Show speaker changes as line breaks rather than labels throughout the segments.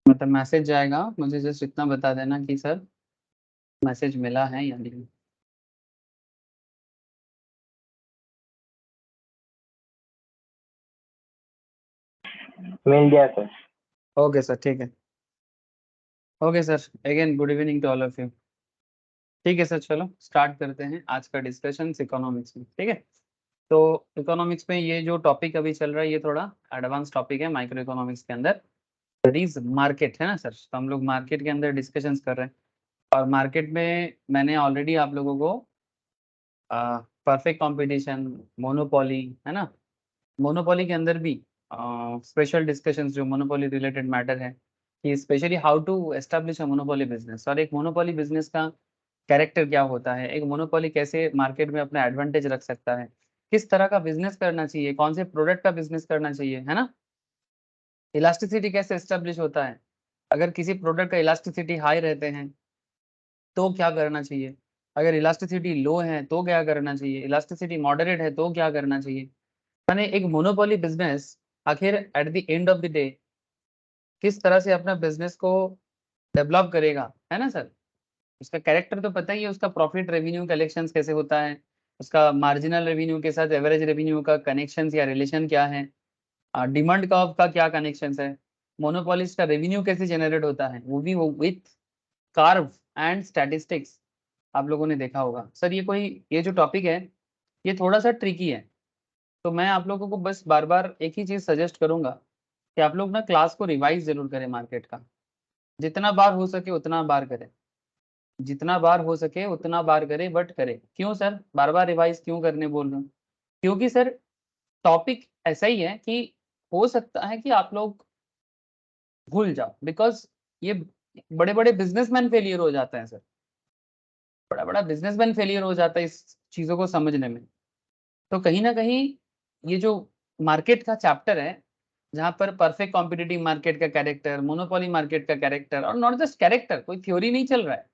मतलब मैसेज जाएगा, मुझे जस्ट इतना बता देना कि सर मैसेज मिला है या नहीं।
मिल गया सर।
ओके सर, ठीक है। Okay sir, again good evening to all of you. ठीक है सर, चलो स्टार्ट करते हैं आज का डिस्कशन इकोनॉमिक्स में। ठीक है, तो इकोनॉमिक्स में ये जो टॉपिक अभी चल रहा है ये थोड़ा एडवांस टॉपिक है माइक्रो इकोनॉमिक्स के अंदर। दैट मार्केट है ना सर, तो हम लोग मार्केट के अंदर डिस्कशंस कर रहे हैं। और मार्केट में मैंने ऑलरेडी आप लोगों को परफेक्ट कंपटीशन, मोनोपोली, है ना, मोनोपोली के अंदर भी स्पेशल डिस्कशंस जो मोनोपोली रिलेटेड मैटर है कि specially how to establish a monopoly business, और एक मोनोपोली बिजनेस का कैरेक्टर क्या होता है, एक मोनोपोली कैसे मार्केट में अपना एडवांटेज रख सकता है, किस तरह का बिजनेस करना चाहिए, कौन से प्रोडक्ट का बिजनेस करना चाहिए, है ना, इलास्टिसिटी कैसे एस्टेब्लिश होता है, अगर किसी प्रोडक्ट का इलास्टिसिटी हाई रहते हैं तो क्या करना चाहिए, अगर इलास्टिसिटी लो है तो क्या करना चाहिए, इलास्टिसिटी मॉडरेट है तो क्या करना चाहिए। मैंने एक मोनोपोली बिजनेस आखिर at the end of the day किस तरह से अपना बिजनेस को डेवलप करेगा, है ना सर। उसका कैरेक्टर तो पता ही है, उसका प्रॉफिट रेवेन्यू कलेक्शंस कैसे होता है, उसका मार्जिनल रेवेन्यू के साथ एवरेज रेवेन्यू का कनेक्शन या रिलेशन क्या है, डिमांड कर्व का क्या कनेक्शन है, मोनोपोलिस्ट का रेवेन्यू कैसे जनरेट होता है, वो भी विथ कार्व एंड स्टैटिस्टिक्स। आप लोगों ने देखा होगा सर, ये जो टॉपिक है ये थोड़ा सा ट्रिकी है। तो मैं आप लोगों को बस बार बार एक ही चीज सजेस्ट करूंगा कि आप लोग ना क्लास को रिवाइज जरूर करें, मार्केट का जितना बार हो सके उतना बार करें, जितना बार हो सके उतना बार करें, बट करें क्यों सर, बार बार रिवाइज क्यों करने बोल रहे हूँ, क्योंकि सर टॉपिक ऐसा ही है कि हो सकता है कि आप लोग भूल जाओ, बिकॉज ये बड़े बड़े बिजनेसमैन फेलियर हो जाते हैं सर, बड़ा बड़ा बिजनेसमैन फेलियर हो जाता है इस चीजों को समझने में। तो कहीं ना कहीं ये जो मार्केट का चैप्टर है जहां पर परफेक्ट कॉम्पिटिटिव मार्केट का कैरेक्टर, मोनोपोली मार्केट का कैरेक्टर, और नॉट जस्ट कैरेक्टर, कोई थ्योरी नहीं चल रहा है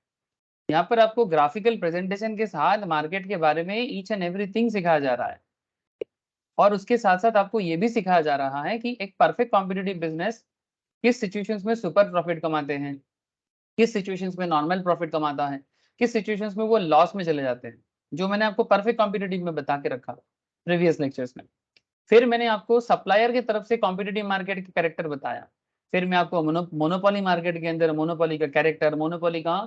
यहाँ पर, आपको ग्राफिकल प्रेजेंटेशन के साथ मार्केट के बारे में ईच एंड एवरीथिंग सिखाया जा रहा है। और उसके साथ साथ आपको ये भी सिखाया जा रहा है कि एक परफेक्ट कॉम्पिटिटिव बिजनेस किस सिचुएशंस में सुपर प्रॉफिट कमाते हैं, किस सिचुएशंस में नॉर्मल प्रॉफिट कमाता है, किस सिचुएशंस में वो लॉस में चले जाते हैं, जो मैंने आपको परफेक्ट कॉम्पिटिटिव में बता के रखा प्रीवियस लेक्चर्स में। फिर मैंने आपको सप्लायर की तरफ से कॉम्पिटिटिव मार्केट का कैरेक्टर बताया, फिर मैं आपको मोनोपोली मार्केट के अंदर मोनोपोली का कैरेक्टर, मोनोपोली का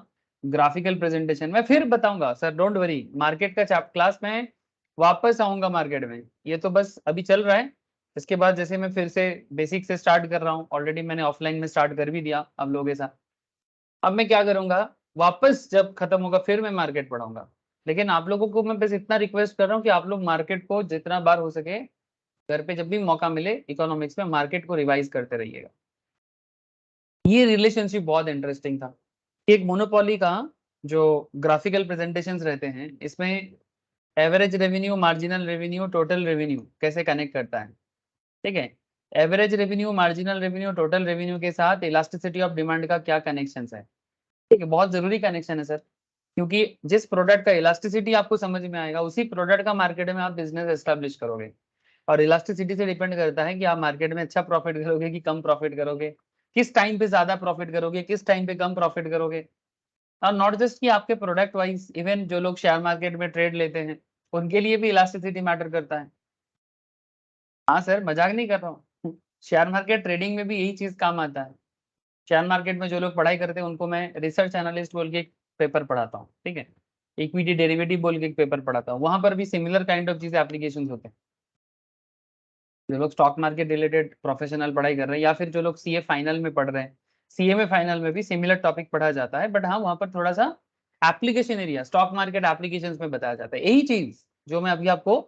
ग्राफिकल प्रेजेंटेशन मैं फिर बताऊंगा सर, डोंट वरी, मार्केट का क्लास में वापस आऊंगा मार्केट में, ये तो बस अभी चल रहा है। इसके बाद जैसे मैं फिर से बेसिक से स्टार्ट कर रहा हूँ, ऑलरेडी मैंने ऑफलाइन में स्टार्ट कर भी दिया आप लोगों के साथ, अब मैं क्या करूंगा, वापस जब खत्म होगा फिर मैं मार्केट पढ़ाऊंगा। लेकिन आप लोगों को मैं बस इतना रिक्वेस्ट कर रहा हूँ कि आप लोग मार्केट को जितना बार हो सके घर पे जब भी मौका मिले इकोनॉमिक्स में मार्केट को रिवाइज करते रहिएगा। ये रिलेशनशिप बहुत इंटरेस्टिंग था। एक मोनोपोली का जो ग्राफिकल प्रेजेंटेशंस रहते हैं इसमें average revenue, marginal revenue, total revenue कैसे कनेक्ट करता है। ठीक है, average revenue, marginal revenue, total revenue के साथ इलास्टिसिटी ऑफ डिमांड का क्या कनेक्शन है। ठीक है, बहुत जरूरी कनेक्शन है सर, क्योंकि जिस प्रोडक्ट का इलास्टिसिटी आपको समझ में आएगा उसी प्रोडक्ट का मार्केट में आप बिजनेस एस्टेब्लिश करोगे। और इलास्टिसिटी से डिपेंड करता है कि आप मार्केट में अच्छा प्रॉफिट करोगे कि कम प्रॉफिट करोगे, किस टाइम पे ज्यादा प्रॉफिट करोगे, किस टाइम पे कम प्रॉफिट करोगे। और नॉट जस्ट कि आपके प्रोडक्ट वाइज, इवन जो लोग शेयर मार्केट में ट्रेड लेते हैं उनके लिए भी इलास्टिसिटी मैटर करता है। हाँ सर, मजाक नहीं कर रहा हूँ शेयर मार्केट ट्रेडिंग में भी यही चीज काम आता है। शेयर मार्केट में जो लोग पढ़ाई करते हैं उनको मैं रिसर्च एनालिस्ट बोल के एक पेपर पढ़ाता हूँ, ठीक है, इक्विटी डेरिवेटिव बोल के एक पेपर पढ़ाता हूँ, वहां पर भी सिमिलर काइंड ऑफ चीजें एप्लीकेशन होते हैं। जो लोग स्टॉक मार्केट रिलेटेड प्रोफेशनल पढ़ाई कर रहे हैं या फिर जो लोग सीए फाइनल में पढ़ रहे हैं, सीए में फाइनल में भी सिमिलर टॉपिक पढ़ा जाता है, बट हाँ वहां पर थोड़ा सा application area stock market applications में बताया जाता है। यही चीज जो मैं अभी आपको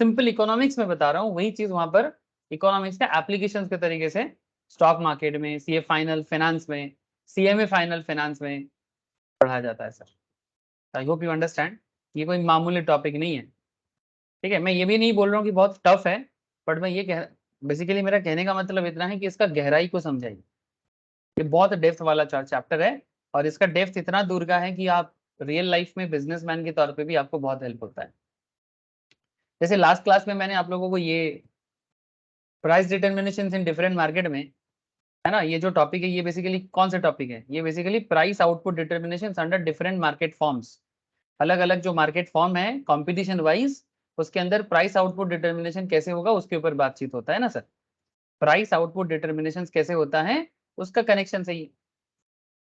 सिंपल इकोनॉमिक्स में बता रहा हूँ वही चीज वहां पर इकोनॉमिक्स का एप्लीकेशन के तरीके से स्टॉक मार्केट में, सीए फाइनल फाइनेंस में, सीएमए फाइनल फाइनेंस में पढ़ा जाता है sir. I hope you understand, ये कोई मामूली टॉपिक नहीं है। ठीक है, मैं ये भी नहीं बोल रहा हूँ कि बहुत टफ है, बट मैं ये कह बेसिकली मेरा कहने का मतलब इतना है कि इसका गहराई को समझाइए। ये बहुत डेप्थ वाला चैप्टर है, और इसका डेप्थ इतना दूर का है कि आप रियल लाइफ में बिजनेसमैन के तौर पे भी आपको बहुत हेल्प होता है। जैसे लास्ट क्लास में मैंने आप लोगों को ये price determination in different market में है ना। ये जो टॉपिक है ये बेसिकली कौन सा टॉपिक है, ये basically price output determination under different market forms. अलग अलग जो मार्केट फॉर्म है कंपटीशन वाइज, उसके अंदर प्राइस आउटपुट डिटर्मिनेशन कैसे होगा उसके ऊपर बातचीत होता है ना सर। प्राइस आउटपुट डिटर्मिनेशन कैसे होता है उसका कनेक्शन सही।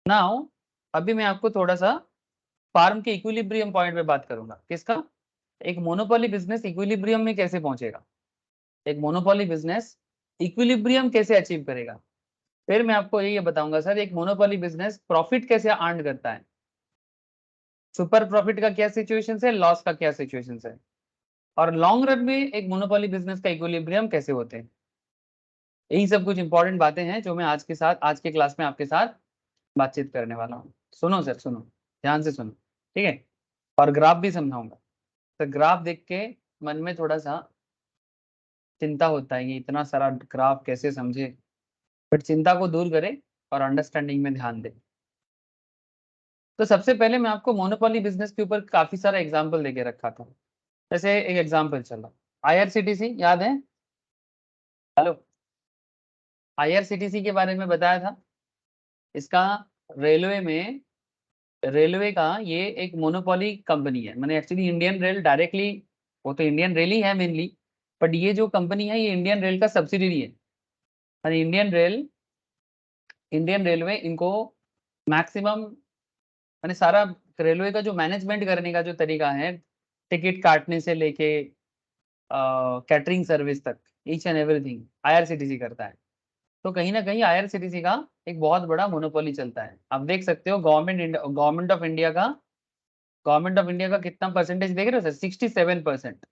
नाउ अभी मैं आपको थोड़ा सा फार्म के इक्विलिब्रियम पॉइंट पे बात करूंगा। किसका? एक मोनोपोली बिजनेस इक्विलिब्रियम में कैसे पहुंचेगा, एक मोनोपोली बिजनेस इक्विलिब्रियम कैसे अचीव करेगा। फिर मैं आपको ये बताऊंगा सर एक मोनोपोली बिजनेस प्रॉफिट कैसे अर्न करता है, सुपर प्रॉफिट का क्या सिचुएशन है, लॉस का क्या सिचुएशन है, और लॉन्ग रन में एक मोनोपोली बिजनेस का इक्विलिब्रियम कैसे होते हैं। यही सब कुछ इंपॉर्टेंट बातें हैं जो मैं आज के क्लास में आपके साथ बातचीत करने वाला हूँ। सुनो सर, सुनो ध्यान से सुनो, ठीक है। और ग्राफ भी समझाऊंगा। तो ग्राफ देख के मन में थोड़ा सा चिंता होता है, ये इतना सारा ग्राफ कैसे समझे, बट चिंता को दूर करें और अंडरस्टैंडिंग में ध्यान दें। तो सबसे पहले मैं आपको मोनोपोली बिजनेस के ऊपर काफी सारा एग्जाम्पल देके रखा था। जैसे एक एग्जाम्पल चला, आईआरसीटीसी याद है? हेलो, आईआरसीटीसी के बारे में बताया था। इसका रेलवे में, रेलवे का ये एक मोनोपोली कंपनी है, मैंने एक्चुअली इंडियन रेल डायरेक्टली, वो तो इंडियन रेल ही है मेनली, बट ये जो कंपनी है ये इंडियन रेल का सब्सिडरी है। और इंडियन रेलवे इनको मैक्सिमम, मैंने सारा रेलवे का जो मैनेजमेंट करने का जो तरीका है, टिकट काटने से लेके कैटरिंग सर्विस तक, ईच एंड एवरीथिंग आईआरसीटीसी करता है। तो कहीं ना कहीं आईआरसीटीसी का एक बहुत बड़ा मोनोपोली चलता है। आप देख सकते हो गवर्नमेंट ऑफ इंडिया का कितना परसेंटेज देख रहे हो सर, 67%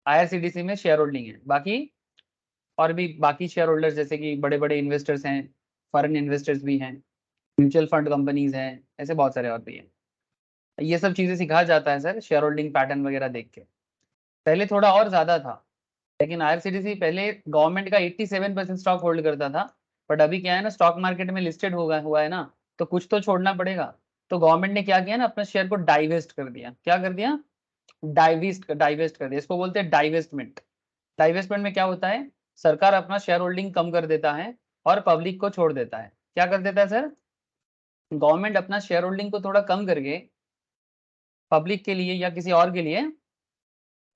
आईआरसीटीसी में शेयर होल्डिंग है। बाकी और भी बाकी शेयर होल्डर्स जैसे कि बड़े बड़े इन्वेस्टर्स हैं, फॉरेन इन्वेस्टर्स भी हैं, म्यूचुअल फंड कंपनीज हैं, ऐसे बहुत सारे और भी हैं। ये सब चीजें सिखाया जाता है सर शेयर होल्डिंग पैटर्न वगैरह देख के। पहले थोड़ा और ज्यादा था, लेकिन आईआरसीटीसी पहले गवर्नमेंट का 87% स्टॉक होल्ड करता था। बट अभी क्या है ना, स्टॉक मार्केट में लिस्टेड हुआ है ना, तो कुछ तो छोड़ना पड़ेगा। तो गवर्नमेंट ने क्या किया ना, अपना शेयर को डाइवेस्ट कर दिया। क्या कर दिया? डाइवेस्ट कर दिया। इसको बोलते हैं डाइवेस्टमेंट। डाइवेस्टमेंट में क्या होता है, सरकार अपना शेयर होल्डिंग कम कर देता है और पब्लिक को छोड़ देता है। क्या कर देता है सर? गवर्नमेंट अपना शेयर होल्डिंग को थोड़ा कम करके पब्लिक के लिए या किसी और के लिए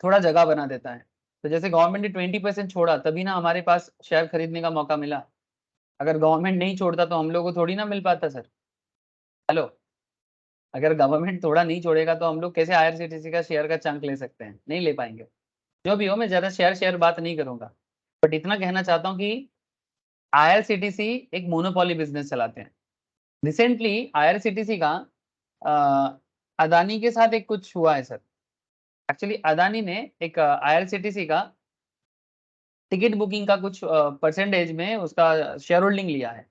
थोड़ा जगह बना देता है। तो जैसे गवर्नमेंट ने 20% छोड़ा तभी ना हमारे पास शेयर खरीदने का मौका मिला। अगर गवर्नमेंट नहीं छोड़ता तो हम लोग को थोड़ी ना मिल पाता सर। हेलो, अगर गवर्नमेंट थोड़ा नहीं छोड़ेगा तो हम लोग कैसे आईआरसीटीसी का शेयर का चंक ले सकते हैं? नहीं ले पाएंगे। जो भी हो, मैं ज्यादा शेयर शेयर बात नहीं करूंगा, बट इतना कहना चाहता हूँ कि आईआरसीटीसी एक मोनोपोली बिजनेस चलाते हैं। रिसेंटली आईआरसीटीसी का अदानी के साथ एक कुछ हुआ है सर। एक्चुअली अदानी ने एक आईआरसीटीसी का टिकट बुकिंग का कुछ परसेंटेज में उसका शेयर होल्डिंग लिया है।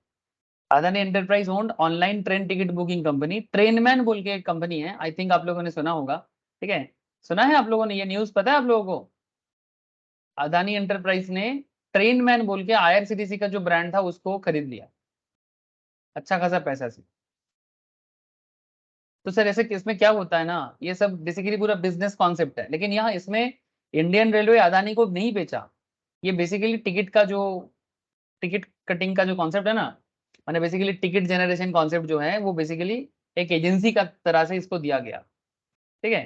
Adani enterprise owned online train ticket booking company Trainman बोल के एक कंपनी है, आई थिंक आप लोगों ने सुना होगा। ठीक है, सुना है आप लोगों ने, ये न्यूज पता है आप लोगों को? अदानी एंटरप्राइज ने ट्रेनमैन बोल के आईआरसीटीसी का जो ब्रांड था उसको खरीद लिया, अच्छा खासा पैसा से। तो सर ऐसे इसमें क्या होता है ना, ये सब बेसिकली पूरा बिजनेस कॉन्सेप्ट है, लेकिन यहाँ इसमें इंडियन रेलवे अदानी को नहीं बेचा। ये बेसिकली टिकट कटिंग का जो कॉन्सेप्ट है ना, मैंने बेसिकली टिकट जनरेशन कॉन्सेप्ट जो है वो बेसिकली एक एजेंसी का तरह से इसको दिया गया। ठीक है,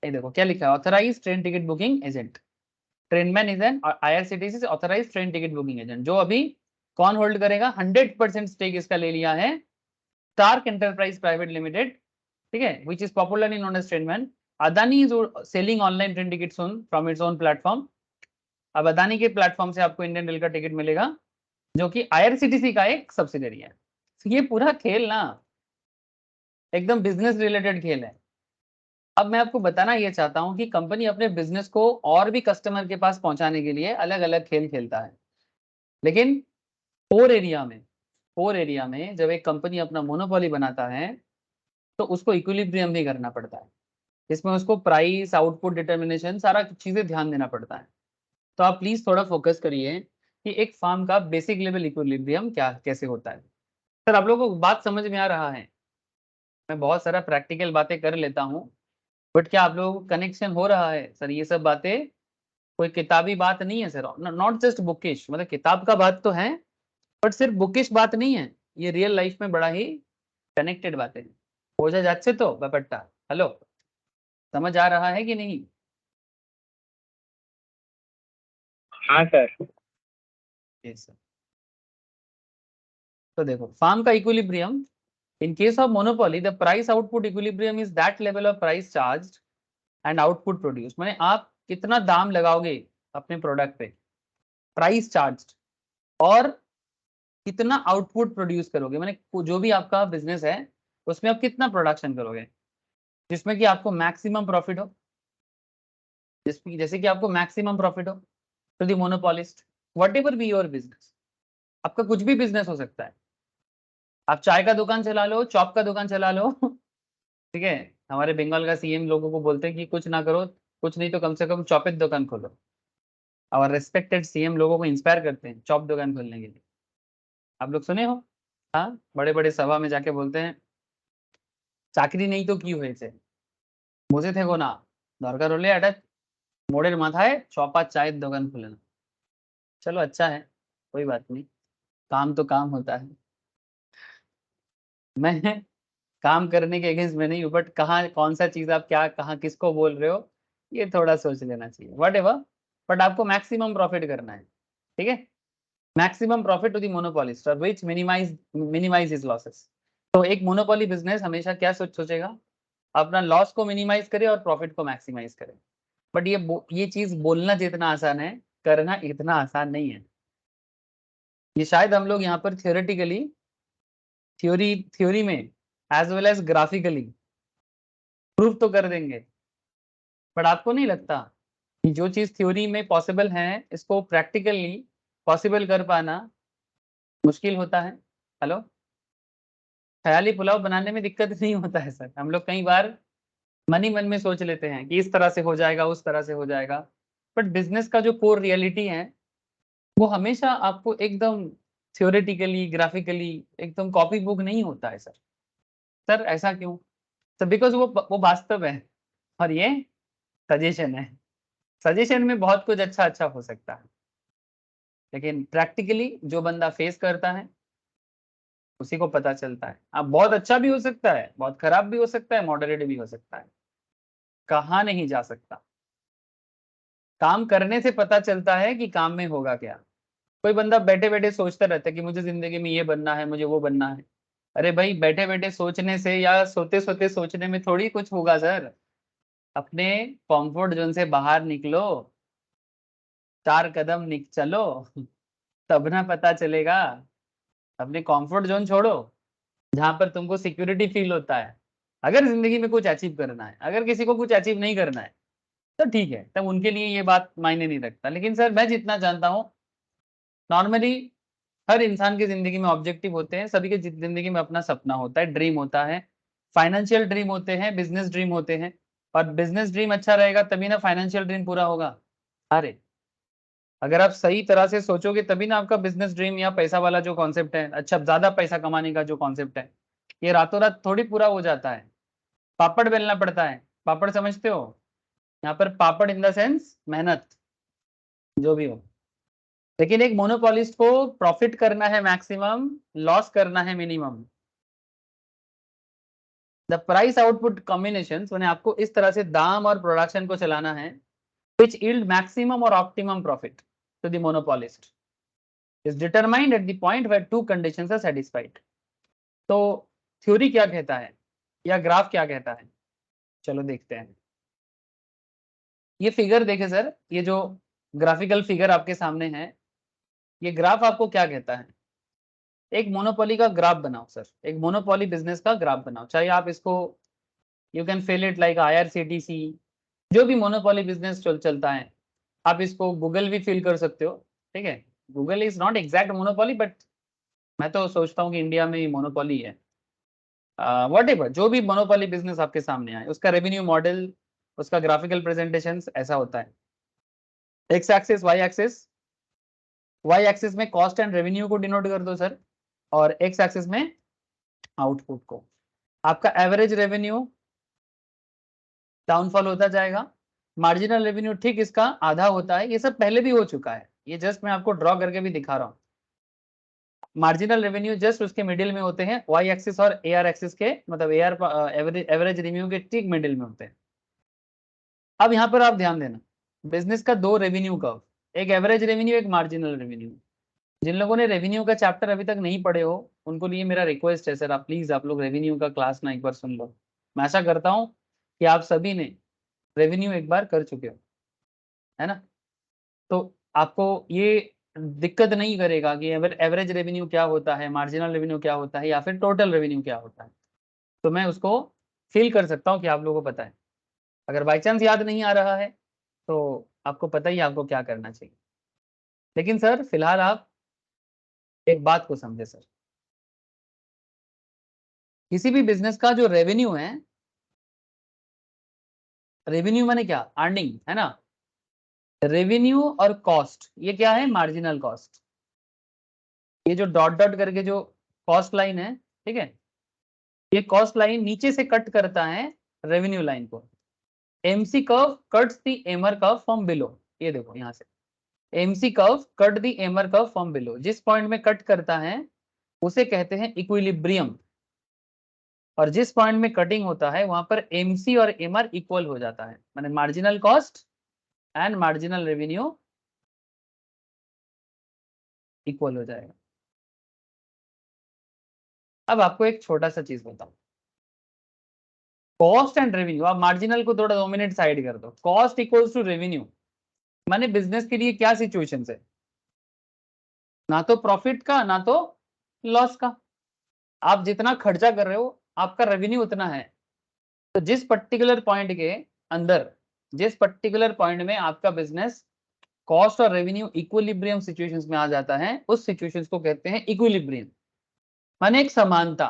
ये देखो क्या लिखा है, authorise train ticket booking agent. Trainman is an IRCTC authorise train ticket booking agent. जो अभी कौन होल्ड करेगा? 100% स्टेक इसका ले लिया है स्टार्क एंटरप्राइज प्राइवेट लिमिटेड। ठीक है, which is popularly known as Trainman. Adani is selling online train ticket from its own platform. अब अदानी के प्लेटफॉर्म से आपको इंडियन रेल का टिकट मिलेगा, जो कि आईआरसीटीसी का एक सब्सिडरी है। तो ये पूरा खेल ना एकदम बिजनेस रिलेटेड खेल है। अब मैं आपको बताना ये चाहता हूं कि कंपनी अपने बिजनेस को और भी कस्टमर के पास पहुंचाने के लिए अलग अलग खेल खेलता है। लेकिन कोर एरिया में कोर एरिया में जब एक कंपनी अपना मोनोपोली बनाता है तो उसको इक्विलिब्रियम भी करना पड़ता है। इसमें उसको प्राइस आउटपुट डिटर्मिनेशन सारा चीजें ध्यान देना पड़ता है। तो आप प्लीज थोड़ा फोकस करिए कि एक फार्म का बेसिक लेवल इक्विलिब्रियम क्या कैसे होता है। सर आप लोगों को बात समझ में आ रहा है? मैं बहुत सारा प्रैक्टिकल बातें कर लेता हूँ, बट क्या आप लोगों को कनेक्शन हो रहा है सर? ये सब बातें कोई किताबी बात नहीं है सर, नॉट जस्ट बुकिश, मतलब किताब का बात तो है, बट सिर्फ बुकिश बात नहीं है, ये रियल लाइफ में बड़ा ही कनेक्टेड बातें हैं। বোঝা যাচ্ছে তো ব্যাপারটা? हेलो, समझ आ रहा है कि नहीं?
हाँ सर।
Yes sir. तो देखो, फार्म का equilibrium, in case of monopoly the price output equilibrium is that level of price charged and output produced, माने आप कितना दाम लगाओगे अपने प्रोडक्ट पे, प्राइस चार्ज, और कितना आउटपुट प्रोड्यूस करोगे, माने जो भी आपका बिजनेस है उसमें आप कितना प्रोडक्शन करोगे जिसमें कि आपको मैक्सिमम प्रॉफिट हो, जैसे कि आपको मैक्सिमम प्रॉफिट हो to the monopolist, whatever be your business. आपका कुछ भी बिजनेस हो सकता है, आप चाय का दुकान चला लो, चॉप का दुकान चला लो ठीक है, हमारे बंगाल का सीएम लोगों को बोलते हैं कि कुछ ना करो, कुछ नहीं तो कम से कम चॉपेट दुकान खोलो, और रेस्पेक्टेड सीएम लोगों को इंस्पायर करते हैं चॉप दुकान खोलने के लिए। आप लोग सुने हो? हाँ, बड़े बड़े सभा में जाके बोलते हैं চাকরি নেই তো কি হয়েছে, বসে থেকো না, দরকার হলে একটা মোড়ের মাথায় চপ আর চায়ের দোকান খুলে না। चलो अच्छा है, कोई बात नहीं, काम तो काम होता है। मैं काम करने के अगेंस्ट में नहीं हूँ, बट कहाँ कौन सा चीज आप क्या कहाँ किसको बोल रहे हो, ये थोड़ा सोच लेना चाहिए, वट एवर, बट आपको मैक्सिमम प्रॉफिट करना है, ठीक है, maximum profit to the monopolist और विच मिनिमाइज हिज लॉसेस। तो एक मोनोपोली बिजनेस हमेशा क्या सोचेगा, अपना लॉस को मिनिमाइज करे और प्रॉफिट को मैक्सिमाइज करे। बट ये चीज बोलना जितना आसान है, करना इतना आसान नहीं है। ये शायद हम लोग यहाँ पर थियोरेटिकली, थ्योरी में as well as graphically proof तो कर देंगे, बट आपको नहीं लगता कि जो चीज थ्योरी में पॉसिबल है इसको प्रैक्टिकली पॉसिबल कर पाना मुश्किल होता है? हेलो, ख्याली पुलाव बनाने में दिक्कत नहीं होता है सर, हम लोग कई बार मन ही मन में सोच लेते हैं कि इस तरह से हो जाएगा, उस तरह से हो जाएगा, बट बिजनेस का जो कोर रियलिटी है वो हमेशा आपको एकदम थ्योरेटिकली ग्राफिकली एकदम कॉपी बुक नहीं होता है सर। सर ऐसा क्यों? सर बिकॉज वो वास्तव है, और ये सजेशन है, सजेशन में बहुत कुछ अच्छा अच्छा हो सकता है, लेकिन प्रैक्टिकली जो बंदा फेस करता है उसी को पता चलता है। अब बहुत अच्छा भी हो सकता है, बहुत खराब भी हो सकता है, मॉडरेट भी हो सकता है, कहा नहीं जा सकता। काम करने से पता चलता है कि काम में होगा क्या। कोई बंदा बैठे बैठे सोचता रहता है कि मुझे जिंदगी में ये बनना है, मुझे वो बनना है। अरे भाई, बैठे बैठे सोचने से या सोते सोते सोचने में थोड़ी कुछ होगा सर। अपने कंफर्ट जोन से बाहर निकलो, 4 कदम चलो, तब ना पता चलेगा। अपने कंफर्ट जोन छोड़ो, जहां पर तुमको सिक्योरिटी फील होता है। अगर जिंदगी में कुछ अचीव करना है, अगर किसी को कुछ अचीव नहीं करना है तो ठीक है, तब उनके लिए ये बात मायने नहीं रखता। लेकिन सर मैं जितना जानता हूँ, नॉर्मली हर इंसान की जिंदगी में ऑब्जेक्टिव होते हैं, सभी के जिंदगी में अपना सपना होता है, ड्रीम होता है, फाइनेंशियल ड्रीम होते हैं, बिजनेस ड्रीम होते हैं, और बिजनेस ड्रीम अच्छा रहेगा तभी ना फाइनेंशियल ड्रीम पूरा होगा। अरे, अगर आप सही तरह से सोचोगे तभी ना आपका बिजनेस ड्रीम या पैसा वाला जो कॉन्सेप्ट है, अच्छा ज्यादा पैसा कमाने का जो कॉन्सेप्ट है, ये रातों रात थोड़ी पूरा हो जाता है। पापड़ बेलना पड़ता है, पापड़ समझते हो? यहाँ पर पापड़ इन द सेंस मेहनत, जो भी हो। लेकिन एक मोनोपोलिस्ट को प्रॉफिट करना है मैक्सिमम, लॉस करना है minimum. The price output combination, मैंने आपको इस तरह से दाम और प्रोडक्शन को चलाना है which yield maximum or optimum profit to the monopolist is determined at the point where two conditions are satisfied। तो थ्योरी क्या कहता है या ग्राफ क्या कहता है, चलो देखते हैं। ये फिगर देखे सर, ये जो ग्राफिकल फिगर आपके सामने है, ये ग्राफ आपको क्या कहता है? एक मोनोपोली का ग्राफ बनाओ सर, एक मोनोपोली बिजनेस का ग्राफ बनाओ, चाहे आप इसको you can fail it like IRCTC, जो भी मोनोपोली बिजनेस चलता है, आप इसको गूगल भी फील कर सकते हो, ठीक है। Google is not exact monopoly, but मैं तो सोचता हूँ कि इंडिया में मोनोपोली है। वट एवर, जो भी मोनोपोली बिजनेस आपके सामने आए, उसका रेवेन्यू मॉडल, उसका ग्राफिकल प्रेजेंटेशन ऐसा होता है। X axis, Y axis, Y axis में कॉस्ट एंड रेवेन्यू को डिनोट कर दो सर, और एक्स एक्सिस में आउटपुट को। आपका एवरेज रेवेन्यू डाउनफॉल होता जाएगा, मार्जिनल रेवेन्यू ठीक इसका आधा होता है, ये सब पहले भी हो चुका है, ये जस्ट मैं आपको ड्रॉ करके भी दिखा रहा हूँ। मार्जिनल रेवेन्यू जस्ट उसके मिडिल में होते हैं, वाई एक्सिस और एआर एक्सिस के, मतलब एआर एवरेज रेवेन्यू के ठीक मिडिल में होते हैं। अब यहाँ पर आप ध्यान देना, बिजनेस का दो रेवेन्यू कर्व, एक एवरेज रेवेन्यू, एक मार्जिनल रेवेन्यू। जिन लोगों ने रेवेन्यू का चैप्टर अभी तक नहीं पढ़े हो उनको लिए मेरा रिक्वेस्ट है सर, आप प्लीज आप लोग रेवेन्यू का क्लास ना एक बार सुन लो। मैं आशा करता हूँ कि आप सभी ने रेवेन्यू एक बार कर चुके हो, है ना। तो आपको ये दिक्कत नहीं करेगा कि एवरेज रेवेन्यू क्या होता है, मार्जिनल रेवेन्यू क्या होता है, या फिर टोटल रेवेन्यू क्या होता है। तो मैं उसको फील कर सकता हूँ कि आप लोगों को पता है। अगर बाई चांस याद नहीं आ रहा है तो आपको पता ही है आपको क्या करना चाहिए। लेकिन सर फिलहाल आप एक बात को समझे सर, किसी भी बिजनेस का जो रेवेन्यू है, रेवेन्यू माने क्या, अर्निंग, है ना। रेवेन्यू और कॉस्ट ये क्या है, मार्जिनल कॉस्ट। ये जो डॉट डॉट करके जो कॉस्ट लाइन है, ठीक है, ये कॉस्ट लाइन नीचे से कट करता है रेवेन्यू लाइन को। MC curve cuts the MR curve from below, ये देखो यहां से MC curve cut the MR curve from below, जिस पॉइंट में कट करता है उसे कहते हैं इक्विलिब्रियम। और जिस पॉइंट में कटिंग होता है वहां पर एमसी और एमआर इक्वल हो जाता है, माने marginal cost and marginal revenue equal हो जाएगा। अब आपको एक छोटा सा चीज बताऊं, कॉस्ट एंड रेवेन्यू, आप मार्जिनल को थोड़ा 2 मिनट साइड कर दो, कॉस्ट इक्वल्स टू रेवेन्यू, माने बिजनेस के लिए क्या सिचुएशन है, ना तो प्रॉफिट का ना तो लॉस का। आप जितना खर्चा कर रहे हो आपका रेवेन्यू उतना है। तो जिस पर्टिकुलर पॉइंट के अंदर, जिस पर्टिकुलर पॉइंट में आपका बिजनेस कॉस्ट और रेवेन्यू इक्विलिब्रियम सिचुएशंस में आ जाता है, उस सिचुएशंस को कहते हैं इक्विलिब्रियम, माने एक समानता।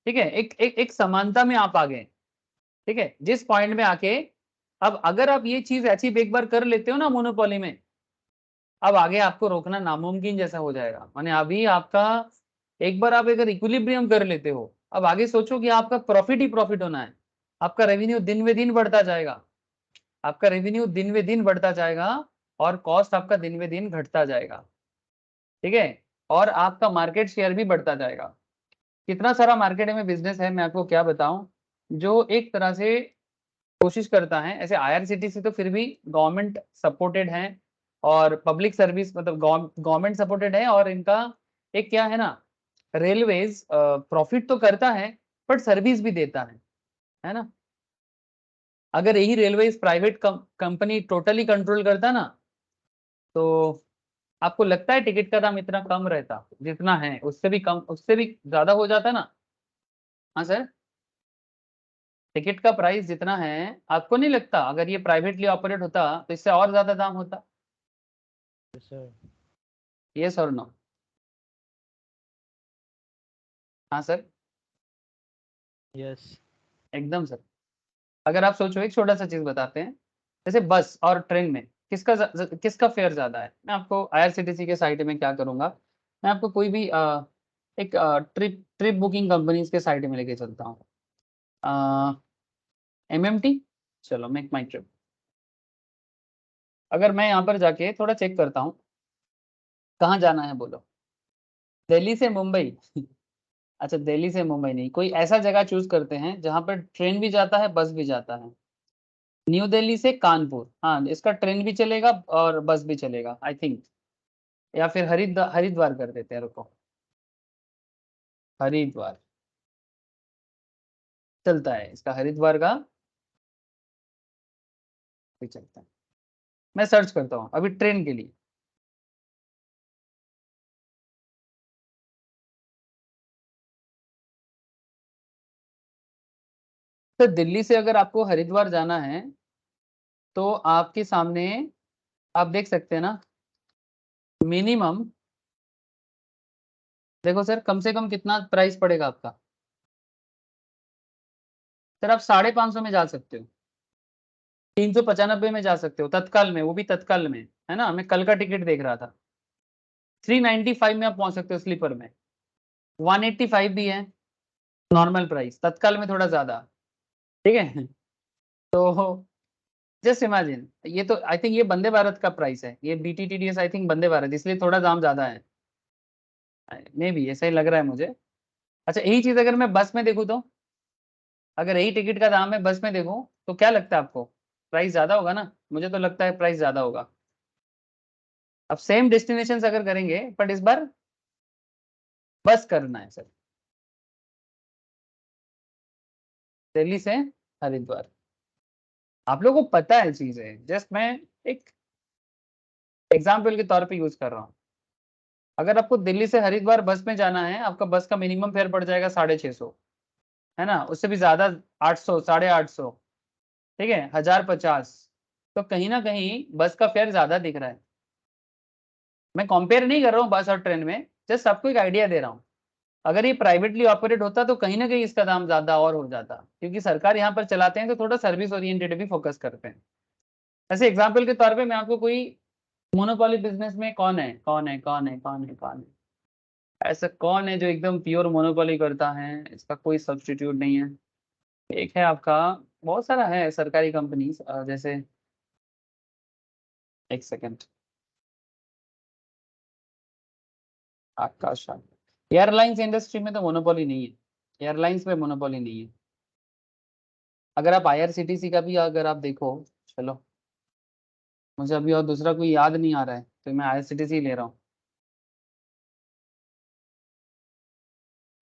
ठीक है, एक समानता में आप आ गए। ठीक है, जिस पॉइंट में आके, अब अगर आप ये चीज ऐसी एक बार कर लेते हो ना मोनोपोली में, अब आगे आपको रोकना नामुमकिन जैसा हो जाएगा। माने अभी आपका एक बार आप अगर इक्विलिब्रियम कर लेते हो, अब आगे सोचो कि आपका प्रॉफिट ही प्रॉफिट होना है। आपका रेवेन्यू दिन ब दिन बढ़ता जाएगा, आपका रेवेन्यू दिन ब दिन बढ़ता जाएगा, और कॉस्ट आपका दिन ब दिन घटता जाएगा। ठीक है, और आपका मार्केट शेयर भी बढ़ता जाएगा। कितना सारा मार्केट में बिजनेस है, मैं आपको क्या बताऊं, जो एक तरह से कोशिश करता है, ऐसे आईआरसीटीसी तो फिर भी गवर्नमेंट सपोर्टेड है, और पब्लिक सर्विस मतलब गवर्नमेंट सपोर्टेड है, और इनका एक क्या है ना, रेलवेज प्रॉफिट तो करता है बट सर्विस भी देता है ना। अगर यही railways private company totally control करता ना, तो आपको लगता है टिकट का दाम इतना कम रहता, जितना है उससे भी कम, उससे भी ज्यादा हो जाता ना। हाँ सर, टिकट का प्राइस जितना है, आपको नहीं लगता अगर ये प्राइवेटली ऑपरेट होता तो इससे और ज्यादा दाम होता?
सर।
यस और नो? हाँ सर,
यस।
एकदम सर। अगर आप सोचो, एक छोटा सा चीज बताते हैं, जैसे बस और ट्रेन में किसका फेयर ज्यादा है। मैं आपको आईआरसीटीसी के साइट में क्या करूंगा, मैं आपको कोई भी एक ट्रिप ट्रिप बुकिंग कंपनीज के साइट में लेके चलता हूँ। एमएमटी, चलो मेक माई ट्रिप। अगर मैं यहाँ पर जाके थोड़ा चेक करता हूँ, कहाँ जाना है बोलो, दिल्ली से मुंबई अच्छा दिल्ली से मुंबई नहीं, कोई ऐसा जगह चूज करते हैं जहां पर ट्रेन भी जाता है बस भी जाता है। न्यू दिल्ली से कानपुर, हाँ इसका ट्रेन भी चलेगा और बस भी चलेगा आई थिंक। या फिर हरिद्वार, हरिद्वार कर देते हैं, रुको, हरिद्वार चलता है, इसका हरिद्वार का भी चलता है। मैं सर्च करता हूँ अभी ट्रेन के लिए। तो दिल्ली से अगर आपको हरिद्वार जाना है तो आपके सामने आप देख सकते हैं ना, मिनिमम देखो सर, कम से कम कितना प्राइस पड़ेगा आपका। सर आप 550 में जा सकते हो, 395 में जा सकते हो तत्काल में, वो भी तत्काल में, है ना। मैं कल का टिकट देख रहा था, 395 में आप पहुंच सकते हो स्लीपर में, 185 भी है नॉर्मल प्राइस, तत्काल में थोड़ा ज्यादा। ठीक है तो जस्ट इमेजिन, ये तो आई थिंक ये वंदे भारत का प्राइस है, ये बीटीटीडीएस आई थिंक वंदे भारत, इसलिए थोड़ा दाम ज्यादा है। मे भी ऐसा ही लग रहा है मुझे। अच्छा यही चीज अगर मैं बस में देखूँ तो, अगर यही टिकट का दाम है बस में देखूँ तो क्या लगता है आपको, प्राइस ज्यादा होगा ना? मुझे तो लगता है प्राइस ज्यादा होगा। अब सेम डेस्टिनेशन अगर करेंगे बट इस बार बस करना है सर, दिल्ली से हरिद्वार। आप लोगों को पता है चीजें, जस्ट मैं एक एग्जाम्पल के तौर पे यूज कर रहा हूँ। अगर आपको दिल्ली से हरिद्वार बस में जाना है, आपका बस का मिनिमम फेयर पड़ जाएगा 650, है ना? उससे भी ज्यादा 800, 850, ठीक है, 1050। तो कहीं ना कहीं बस का फेयर ज्यादा दिख रहा है। मैं कंपेयर नहीं कर रहा हूँ बस और ट्रेन में, जस्ट आपको एक आइडिया दे रहा हूँ। अगर ये प्राइवेटली ऑपरेट होता तो कहीं ना कहीं इसका दाम ज्यादा और हो जाता, क्योंकि सरकार यहाँ पर चलाते हैं तो थोड़ा सर्विस ओरिएंटेड भी फोकस करते हैं। ऐसे एग्जाम्पल के तौर पे मैं आपको कोई मोनोपोली बिजनेस में कौन है, ऐसा कौन है जो एकदम प्योर मोनोपोली करता है, इसका कोई सब्स्टिट्यूट नहीं है। एक है आपका, बहुत सारा है सरकारी कंपनी, जैसे, एक सेकेंड, आकाश, एयरलाइंस इंडस्ट्री में तो मोनोपोली नहीं है, एयरलाइंस में मोनोपोली नहीं है। अगर आप IRCTC का भी अगर आप देखो, चलो मुझे अभी और दूसरा कोई याद नहीं आ रहा है तो मैं IRCTC ले रहा हूँ।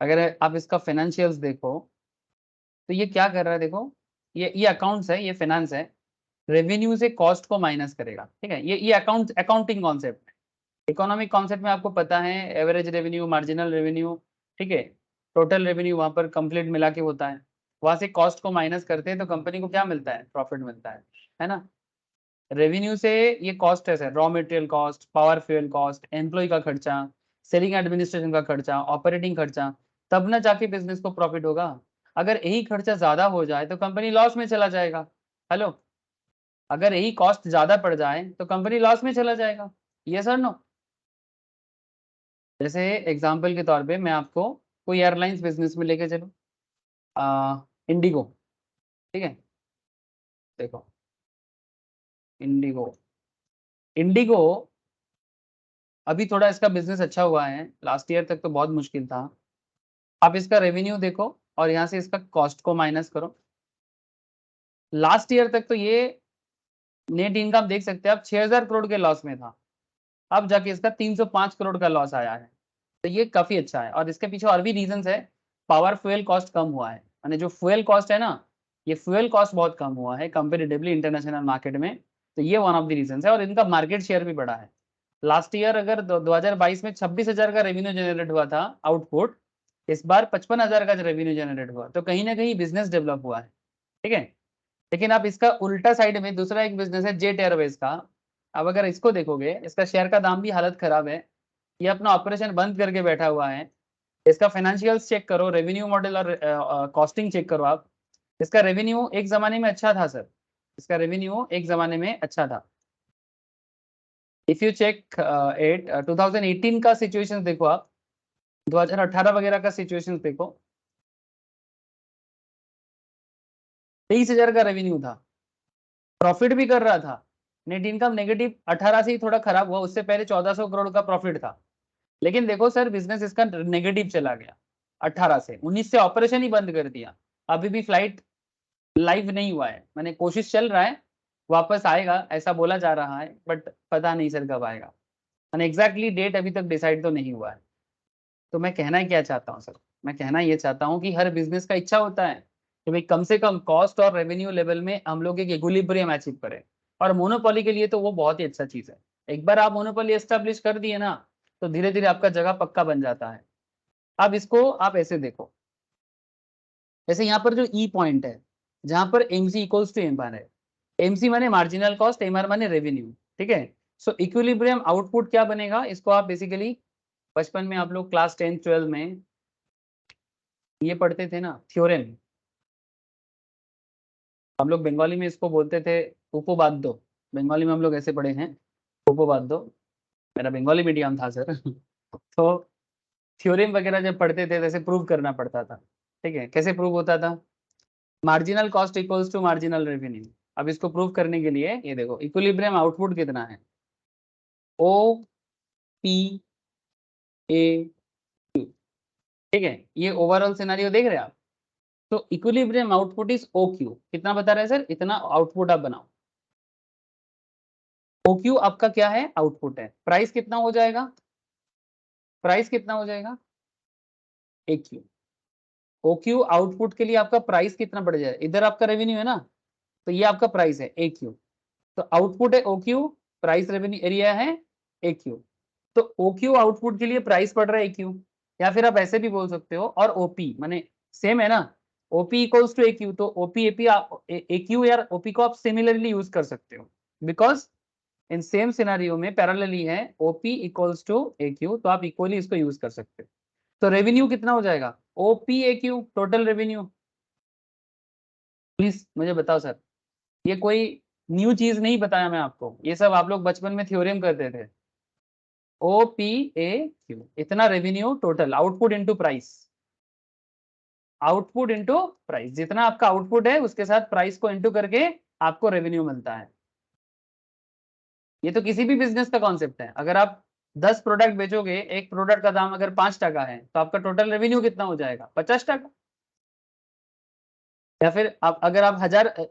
अगर आप इसका फाइनेंशियल्स देखो तो ये क्या कर रहा है, देखो, ये अकाउंट्स है, ये फाइनेंस है, रेवेन्यू से कॉस्ट को माइनस करेगा, ठीक है? ये अकाउंटिंग कॉन्सेप्ट है। इकोनॉमिक कॉन्सेप्ट में आपको पता है, एवरेज रेवेन्यू, मार्जिनल रेवेन्यू, ठीक है, टोटल रेवेन्यू वहां पर कंप्लीट मिला के होता है। वहां से कॉस्ट को माइनस करते हैं तो कंपनी को क्या मिलता है, प्रॉफिट मिलता है ना? रेवेन्यू से ये कॉस्ट है sir, raw material cost, power fuel cost, employ का खर्चा, सेलिंग एडमिनिस्ट्रेशन का खर्चा, ऑपरेटिंग खर्चा, तब ना जाके बिजनेस को प्रॉफिट होगा। अगर यही खर्चा ज्यादा हो जाए तो कंपनी लॉस में चला जाएगा। हेलो, अगर यही कॉस्ट ज्यादा पड़ जाए तो कंपनी लॉस में चला जाएगा। यस और नो? जैसे एग्जांपल के तौर पे मैं आपको कोई एयरलाइंस बिजनेस में लेके चलूं, इंडिगो, ठीक है, देखो, इंडिगो, इंडिगो अभी थोड़ा इसका बिजनेस अच्छा हुआ है, लास्ट ईयर तक तो बहुत मुश्किल था। आप इसका रेवेन्यू देखो और यहाँ से इसका कॉस्ट को माइनस करो। लास्ट ईयर तक तो ये नेट इनकम देख सकते हैं आप, 6000 करोड़ के लॉस में था, अब जाके इसका 305 करोड़ का लॉस आया है। तो ये काफी अच्छा है, और इसके पीछे और भी रीजंस है। पावर फ्यूल कॉस्ट कम हुआ है, यानी जो फ्यूल कॉस्ट है ना, ये फ्यूल कॉस्ट बहुत कम हुआ है कंपेरेटिवली इंटरनेशनल मार्केट में। तो ये वन ऑफ द रीजंस है, और इनका मार्केट शेयर भी बढ़ा है। लास्ट ईयर अगर 2022 में 26,000 का रेवेन्यू जनरेट हुआ था आउटपुट, इस बार 55,000 का रेवेन्यू जनरेट हुआ, तो कहीं ना कहीं बिजनेस डेवलप हुआ है, ठीक है। लेकिन आप इसका उल्टा साइड में दूसरा एक बिजनेस है जेट एयरवेज का। अब अगर इसको देखोगे, इसका शेयर का दाम भी हालत खराब है, ये अपना ऑपरेशन बंद करके बैठा हुआ है। इसका फाइनेंशियल्स चेक करो, रेवेन्यू मॉडल और कॉस्टिंग चेक करो आप। इसका रेवेन्यू एक जमाने में अच्छा था सर, इसका रेवेन्यू एक जमाने में अच्छा था। इफ यू चेक 2018 का सिचुएशन देखो आप, 2018 वगैरह का सिचुएशन देखो, 23,000 का रेवेन्यू था, प्रॉफिट भी कर रहा था। नेट इनकम नेगेटिव 18 से ही थोड़ा खराब हुआ, उससे पहले 1400 करोड़ का प्रॉफिट था। लेकिन देखो सर, बिजनेस इसका नेगेटिव चला गया, 18 से 19 से ऑपरेशन ही बंद कर दिया। अभी भी फ्लाइट लाइव नहीं हुआ है, मैंने कोशिश चल रहा है, वापस आएगा ऐसा बोला जा रहा है, बट पता नहीं सर कब आएगा, मैंने एग्जैक्टली डेट अभी तक डिसाइड तो नहीं हुआ है। तो मैं कहना क्या चाहता हूँ सर, मैं कहना ये चाहता हूँ कि हर बिजनेस का इच्छा होता है कि भाई कम से कम कॉस्ट और रेवेन्यू लेवल में हम लोग एक इक्विलिब्रियम अचीव करें। और मोनोपोली के लिए तो वो बहुत ही अच्छा चीज है। एक बार आप मोनोपोली एस्टेब्लिश कर दिए ना, तो धीरे धीरे आपका जगह पक्का बन जाता है। अब इसको आप ऐसे देखो, जैसे यहाँ पर जो ई पॉइंट है, जहां पर MC equals to M R है, MC माने मार्जिनल कॉस्ट, MR माने रेवेन्यू, ठीक है। सो इक्विलिब्रियम आउटपुट क्या बनेगा, इसको आप बेसिकली बचपन में आप लोग क्लास 10 12 में ये पढ़ते थे ना, थ्योरेम, हम लोग बंगाली में इसको बोलते थे उपपाद्य। बंगाली में हम लोग ऐसे पढ़े हैं, उपपाद्य, मेरा बंगाली मीडियम था सर तो थ्योरेम वगैरह जब पढ़ते थे जैसे प्रूव करना पड़ता था, ठीक है। कैसे प्रूव होता था, marginal cost equals to marginal revenue. अब इसको प्रूव करने के लिए ये देखो, इक्विलिब्रियम आउटपुट कितना है, O P A ठीक है, ये ओवरऑल सिनेरियो देख रहे हैं आप। तो equilibrium output is O Q, कितना बता रहे हैं सर, इतना आउटपुट आप बनाओ। ओ क्यू आपका क्या है, आउटपुट है। प्राइस कितना हो जाएगा, प्राइस कितना हो जाएगा, ए क्यू। ओ क्यू आउटपुट के लिए आपका प्राइस कितना बढ़ जाएगा, इधर आपका रेवेन्यू है ना, तो ये आपका प्राइस है ए क्यू। तो आउटपुट है O Q, price revenue area है ए क्यू। तो ओ क्यू आउटपुट के लिए प्राइस पड़ रहा है ए क्यू, या फिर आप ऐसे भी बोल सकते हो, और ओपी माने सेम है ना, OP equals to A Q. तो ओपी एपी ए क्यू या ओपी को आप सिमिलरली यूज कर सकते हो, बिकॉज इन सेम सिनारियो में पैरेलली है OP equals to A Q, तो आप इक्वली इसको यूज कर सकते हो। तो रेवेन्यू कितना हो जाएगा, OP A Q total revenue. Please मुझे बताओ सर, ये कोई न्यू चीज नहीं बताया मैं आपको, ये सब आप लोग बचपन में थ्योरम करते थे। ओ पी ए क्यू, इतना revenue total, output into price, output into price, जितना आपका आउटपुट है उसके साथ प्राइस को इनटू करके आपको रेवेन्यू मिलता है। ये तो किसी भी बिजनेस का कॉन्सेप्ट है। अगर आप 10 प्रोडक्ट बेचोगे, एक प्रोडक्ट का दाम अगर 5 टका है, तो आपका टोटल रेवेन्यू कितना हो जाएगा, 50 टका। या फिर आप अगर आप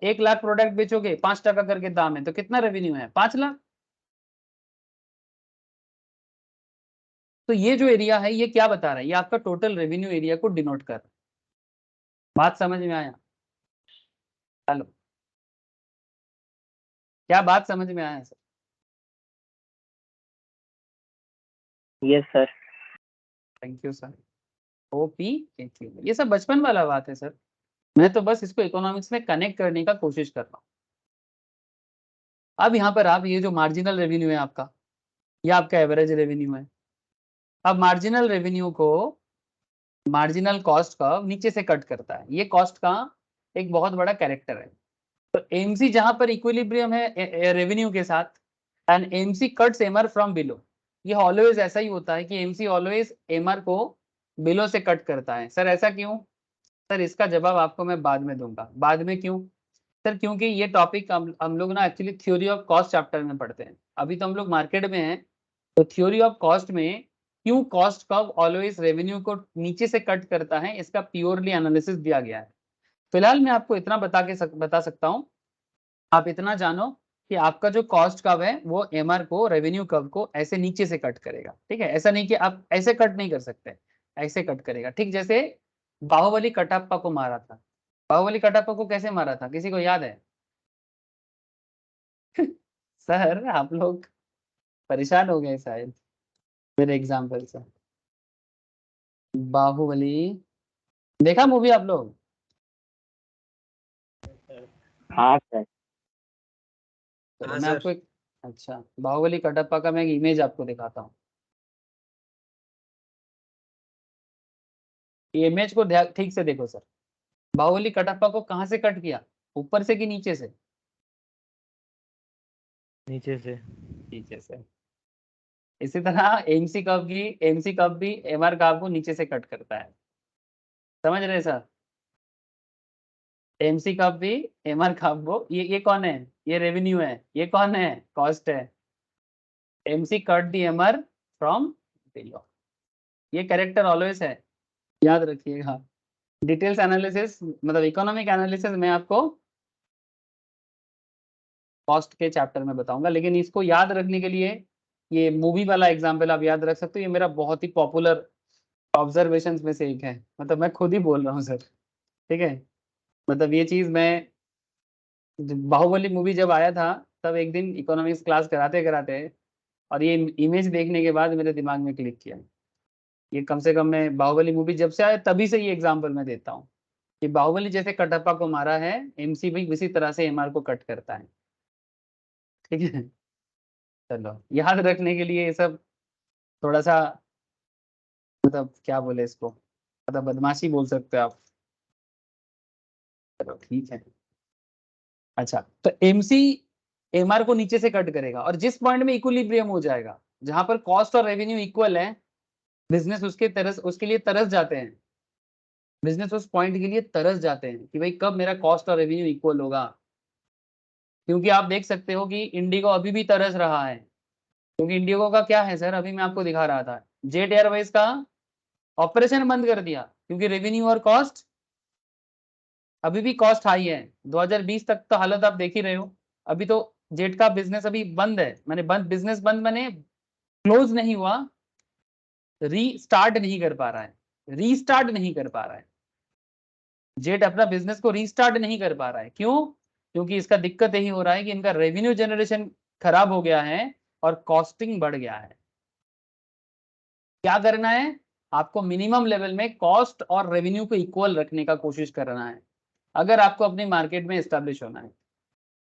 1 लाख प्रोडक्ट बेचोगे, 5 टका करके दाम है, तो कितना रेवेन्यू है, 5 लाख। तो ये जो एरिया है ये क्या बता रहा है, ये आपका टोटल रेवेन्यू एरिया को डिनोट कर रहा है। बात समझ में आया, हेलो, क्या बात समझ में आया sir.
Yes sir.
Thank you sir. OP, ये सब बचपन वाला बात है सर, मैं तो बस इसको इकोनॉमिक्स में कनेक्ट करने का कोशिश कर रहा हूँ। अब यहाँ पर आप ये जो मार्जिनल रेवेन्यू है आपका, ये आपका एवरेज रेवेन्यू है। अब मार्जिनल रेवेन्यू को मार्जिनल कॉस्ट का नीचे से कट करता है, ये कॉस्ट का एक बहुत बड़ा कैरेक्टर है। तो एमसी जहां पर इक्विलिब्रियम है रेवेन्यू के साथ, and MC cuts MR from below, ये ऑलवेज ऐसा ही होता है कि एमसी ऑलवेज एमआर को बिलो से कट करता है। सर ऐसा क्यों, सर इसका जवाब आपको मैं बाद में दूंगा। बाद में क्यों सर, क्योंकि ये टॉपिक हम लोग ना actually theory of cost chapter में पढ़ते हैं, अभी तो हम लोग मार्केट में हैं। तो थ्योरी ऑफ कॉस्ट में क्यों कॉस्ट कर्व ऑलवेज रेवेन्यू को नीचे से कट करता है, इसका प्योरली एनालिसिस दिया गया है। फिलहाल मैं आपको इतना बता सकता हूँ, आप इतना जानो कि आपका जो कॉस्ट कर्व है वो एमआर को, रेवेन्यू कर्व को ऐसे नीचे से कट करेगा। ठीक है, ऐसा नहीं कि आप ऐसे कट नहीं कर सकते, ऐसे कट करेगा। ठीक जैसे बाहुबली कटप्पा को मारा था, बाहुबली कटप्पा को कैसे मारा था, किसी को याद है? सर आप लोग परेशान हो गए शायद मेरे एग्जाम्पल से। बाहुबली देखा मूवी आप लोग?
हाँ सर।
चलो
हाँ
मैं
सर।
आपको एक, अच्छा बाहुबली कटप्पा का मैं एक इमेज आपको दिखाता हूँ। ये इमेज को ठीक से देखो सर, बाहुबली कटप्पा को कहाँ से कट किया, ऊपर से कि नीचे से?
नीचे से।
नीचे से। इसी तरह एमसी कर्व भी एमआर कर्व को नीचे से कट करता है, समझ रहे सर? एमसी कर्व भी एमआर कर्व को, ये कौन है, ये रेवेन्यू है, ये कौन है, कॉस्ट है। MC cut the MR from below, ये कैरेक्टर ऑलवेज है, याद रखिएगा। डिटेल्स एनालिसिस मतलब इकोनॉमिक एनालिसिस मैं आपको कॉस्ट के चैप्टर में बताऊंगा, लेकिन इसको याद रखने के लिए ये मूवी वाला एग्जांपल आप याद रख सकते हो। ये मेरा बहुत ही पॉपुलर ऑब्जर्वेशंस में से एक है, मतलब मैं खुद ही बोल रहा हूँ सर। ठीक है, मतलब ये चीज मैं, बाहुबली मूवी जब आया था तब एक दिन इकोनॉमिक्स क्लास कराते कराते, और ये इमेज देखने के बाद मेरे दिमाग में क्लिक किया। ये कम से कम मैं बाहुबली मूवी जब से आया तभी से ये एग्जांपल मैं देता हूँ कि बाहुबली जैसे कटप्पा को मारा है, एमसी भी इसी तरह से एमआर को कट करता है। ठीक है, चलो याद रखने के लिए ये सब थोड़ा सा, मतलब क्या बोले इसको, मतलब बदमाशी बोल सकते हो आप। चलो ठीक है। अच्छा, तो एमसी एमआर को नीचे से कट करेगा, और जिस पॉइंट में इक्विलिब्रियम हो जाएगा, जहां पर कॉस्ट और रेवेन्यू इक्वल है, बिजनेस उसके लिए तरस जाते हैं। बिजनेस उस पॉइंट के लिए तरस जाते हैं कि भाई कब मेरा कॉस्ट और रेवेन्यू इक्वल होगा। क्योंकि आप देख सकते हो कि इंडिगो अभी भी तरस रहा है, क्योंकि इंडिगो का क्या है सर, अभी मैं आपको दिखा रहा था, जेट एयरवेज का ऑपरेशन बंद कर दिया क्योंकि रेवेन्यू और कॉस्ट, अभी भी कॉस्ट हाई है। 2020 तक तो हालत आप देख ही रहे हो। अभी तो जेट का बिजनेस अभी बंद है, मैंने बंद, बिजनेस बंद मैंने क्लोज नहीं हुआ, रीस्टार्ट नहीं कर पा रहा है, रीस्टार्ट नहीं कर पा रहा है। जेट अपना बिजनेस को रीस्टार्ट नहीं कर पा रहा है। क्यों? क्योंकि इसका दिक्कत यही हो रहा है कि इनका रेवेन्यू जनरेशन खराब हो गया है और कॉस्टिंग बढ़ गया है। क्या करना है आपको? मिनिमम लेवल में कॉस्ट और रेवेन्यू को इक्वल रखने का कोशिश करना है अगर आपको अपनी मार्केट में एस्टेब्लिश होना है।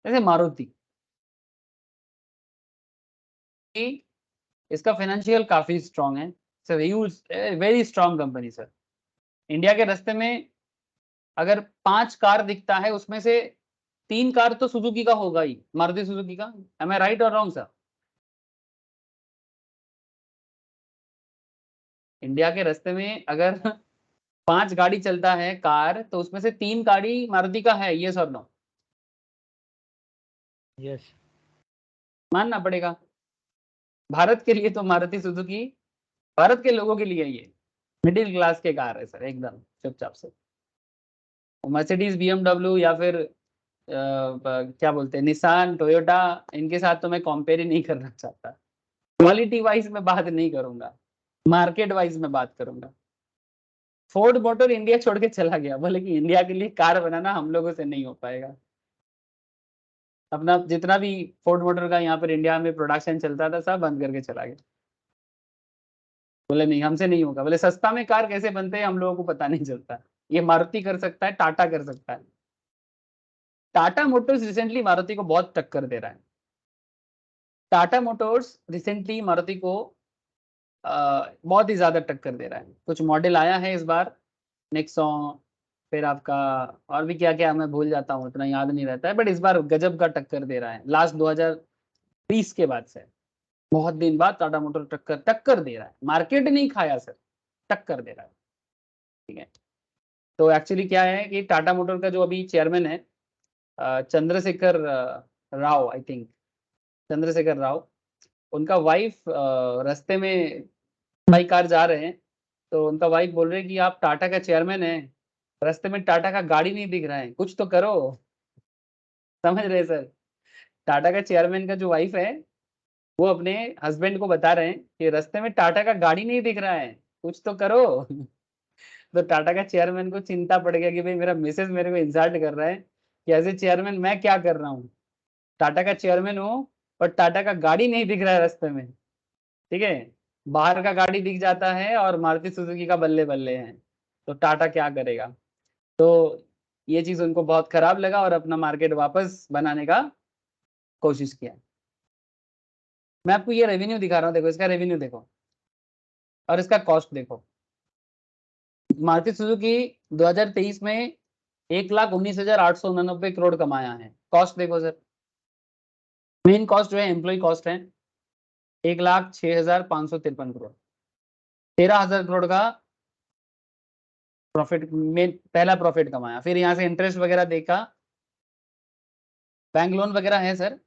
जैसे मारुति, इसका फाइनेंशियल काफी स्ट्रांग है sir, huge very strong company sir. India के रास्ते में अगर 5 कार दिखता है उसमें से 3 कार तो सुजुकी का होगा ही, मारुति सुजुकी का। एम आई राइट और रॉन्ग सर? इंडिया के रास्ते में अगर 5 गाड़ी चलता है कार, तो उसमें से 3 गाड़ी मारुति का है, ये और नो?
यस।
मानना पड़ेगा। भारत के लिए तो मारुति सुजुकी भारत के लोगों के लिए ये मिडिल क्लास के कार है सर, एकदम चुपचाप से। मर्सिडीज, बीएमडब्ल्यू या फिर क्या बोलते हैं, निसान, टोयोटा, इनके साथ तो मैं कंपेयर ही नहीं करना चाहता। क्वालिटी वाइज में बात नहीं करूंगा, मार्केट वाइज में बात करूंगा। फोर्ड मोटर इंडिया छोड़ के चला गया, बोले कि इंडिया के लिए कार बनाना हम लोगों से नहीं हो पाएगा। अपना जितना भी फोर्ड मोटर का यहाँ पर इंडिया में प्रोडक्शन चलता था सब बंद करके चला गया। बोले नहीं, हमसे नहीं होगा। बोले सस्ता में कार कैसे बनते हैं हम लोगों को पता नहीं चलता, ये मारुति कर सकता है, टाटा कर सकता है। टाटा मोटर्स रिसेंटली मारुति को बहुत टक्कर दे रहा है। टाटा मोटर्स रिसेंटली मारुति को बहुत ही ज्यादा टक्कर दे रहा है। कुछ मॉडल आया है इस बार, नेक्सॉन, फिर आपका और भी क्या क्या मैं भूल जाता हूँ, इतना याद नहीं रहता है, बट इस बार गजब का टक्कर दे रहा है। लास्ट 2020 के बाद से बहुत दिन बाद टाटा मोटर टक्कर टक्कर दे रहा है। मार्केट नहीं खाया सर, टक्कर दे रहा है। ठीक है, तो एक्चुअली क्या है कि टाटा मोटर का जो अभी चेयरमैन है चंद्रशेखर राव, आई थिंक चंद्रशेखर राव, उनका वाइफ रास्ते में बाई कार जा रहे हैं, तो उनका वाइफ बोल रहे हैं कि आप टाटा का चेयरमैन है, रास्ते में टाटा का गाड़ी नहीं दिख रहा है, कुछ तो करो। समझ रहे सर? टाटा का चेयरमैन का जो वाइफ है वो अपने हस्बैंड को बता रहे हैं कि रास्ते में टाटा का गाड़ी नहीं दिख रहा है, कुछ तो करो। तो टाटा का चेयरमैन को चिंता पड़ गया कि भाई मेरा मिसेज मेरे को इंसल्ट कर रहा है कि एज ए चेयरमैन मैं क्या कर रहा हूँ, टाटा का चेयरमैन हूँ और टाटा का गाड़ी नहीं दिख रहा है रास्ते में। ठीक है, बाहर का गाड़ी दिख जाता है और मारुति सुजुकी का बल्ले बल्ले है, तो टाटा क्या करेगा? तो ये चीज उनको बहुत खराब लगा और अपना मार्केट वापस बनाने का कोशिश किया। मैं आपको ये रेवेन्यू दिखा रहा हूँ, देखो इसका रेवेन्यू देखो और इसका कॉस्ट देखो। मारुति सुजुकी 2023 में 1,19,889 करोड़ कमाया है। कॉस्ट देखो सर, मेन कॉस्ट जो है एम्प्लॉय कॉस्ट है 1,06,553 करोड़। 13,000 करोड़ का प्रॉफिट में पहला प्रॉफिट कमाया। फिर यहाँ से इंटरेस्ट वगैरह देखा, बैंक लोन वगैरह है सर,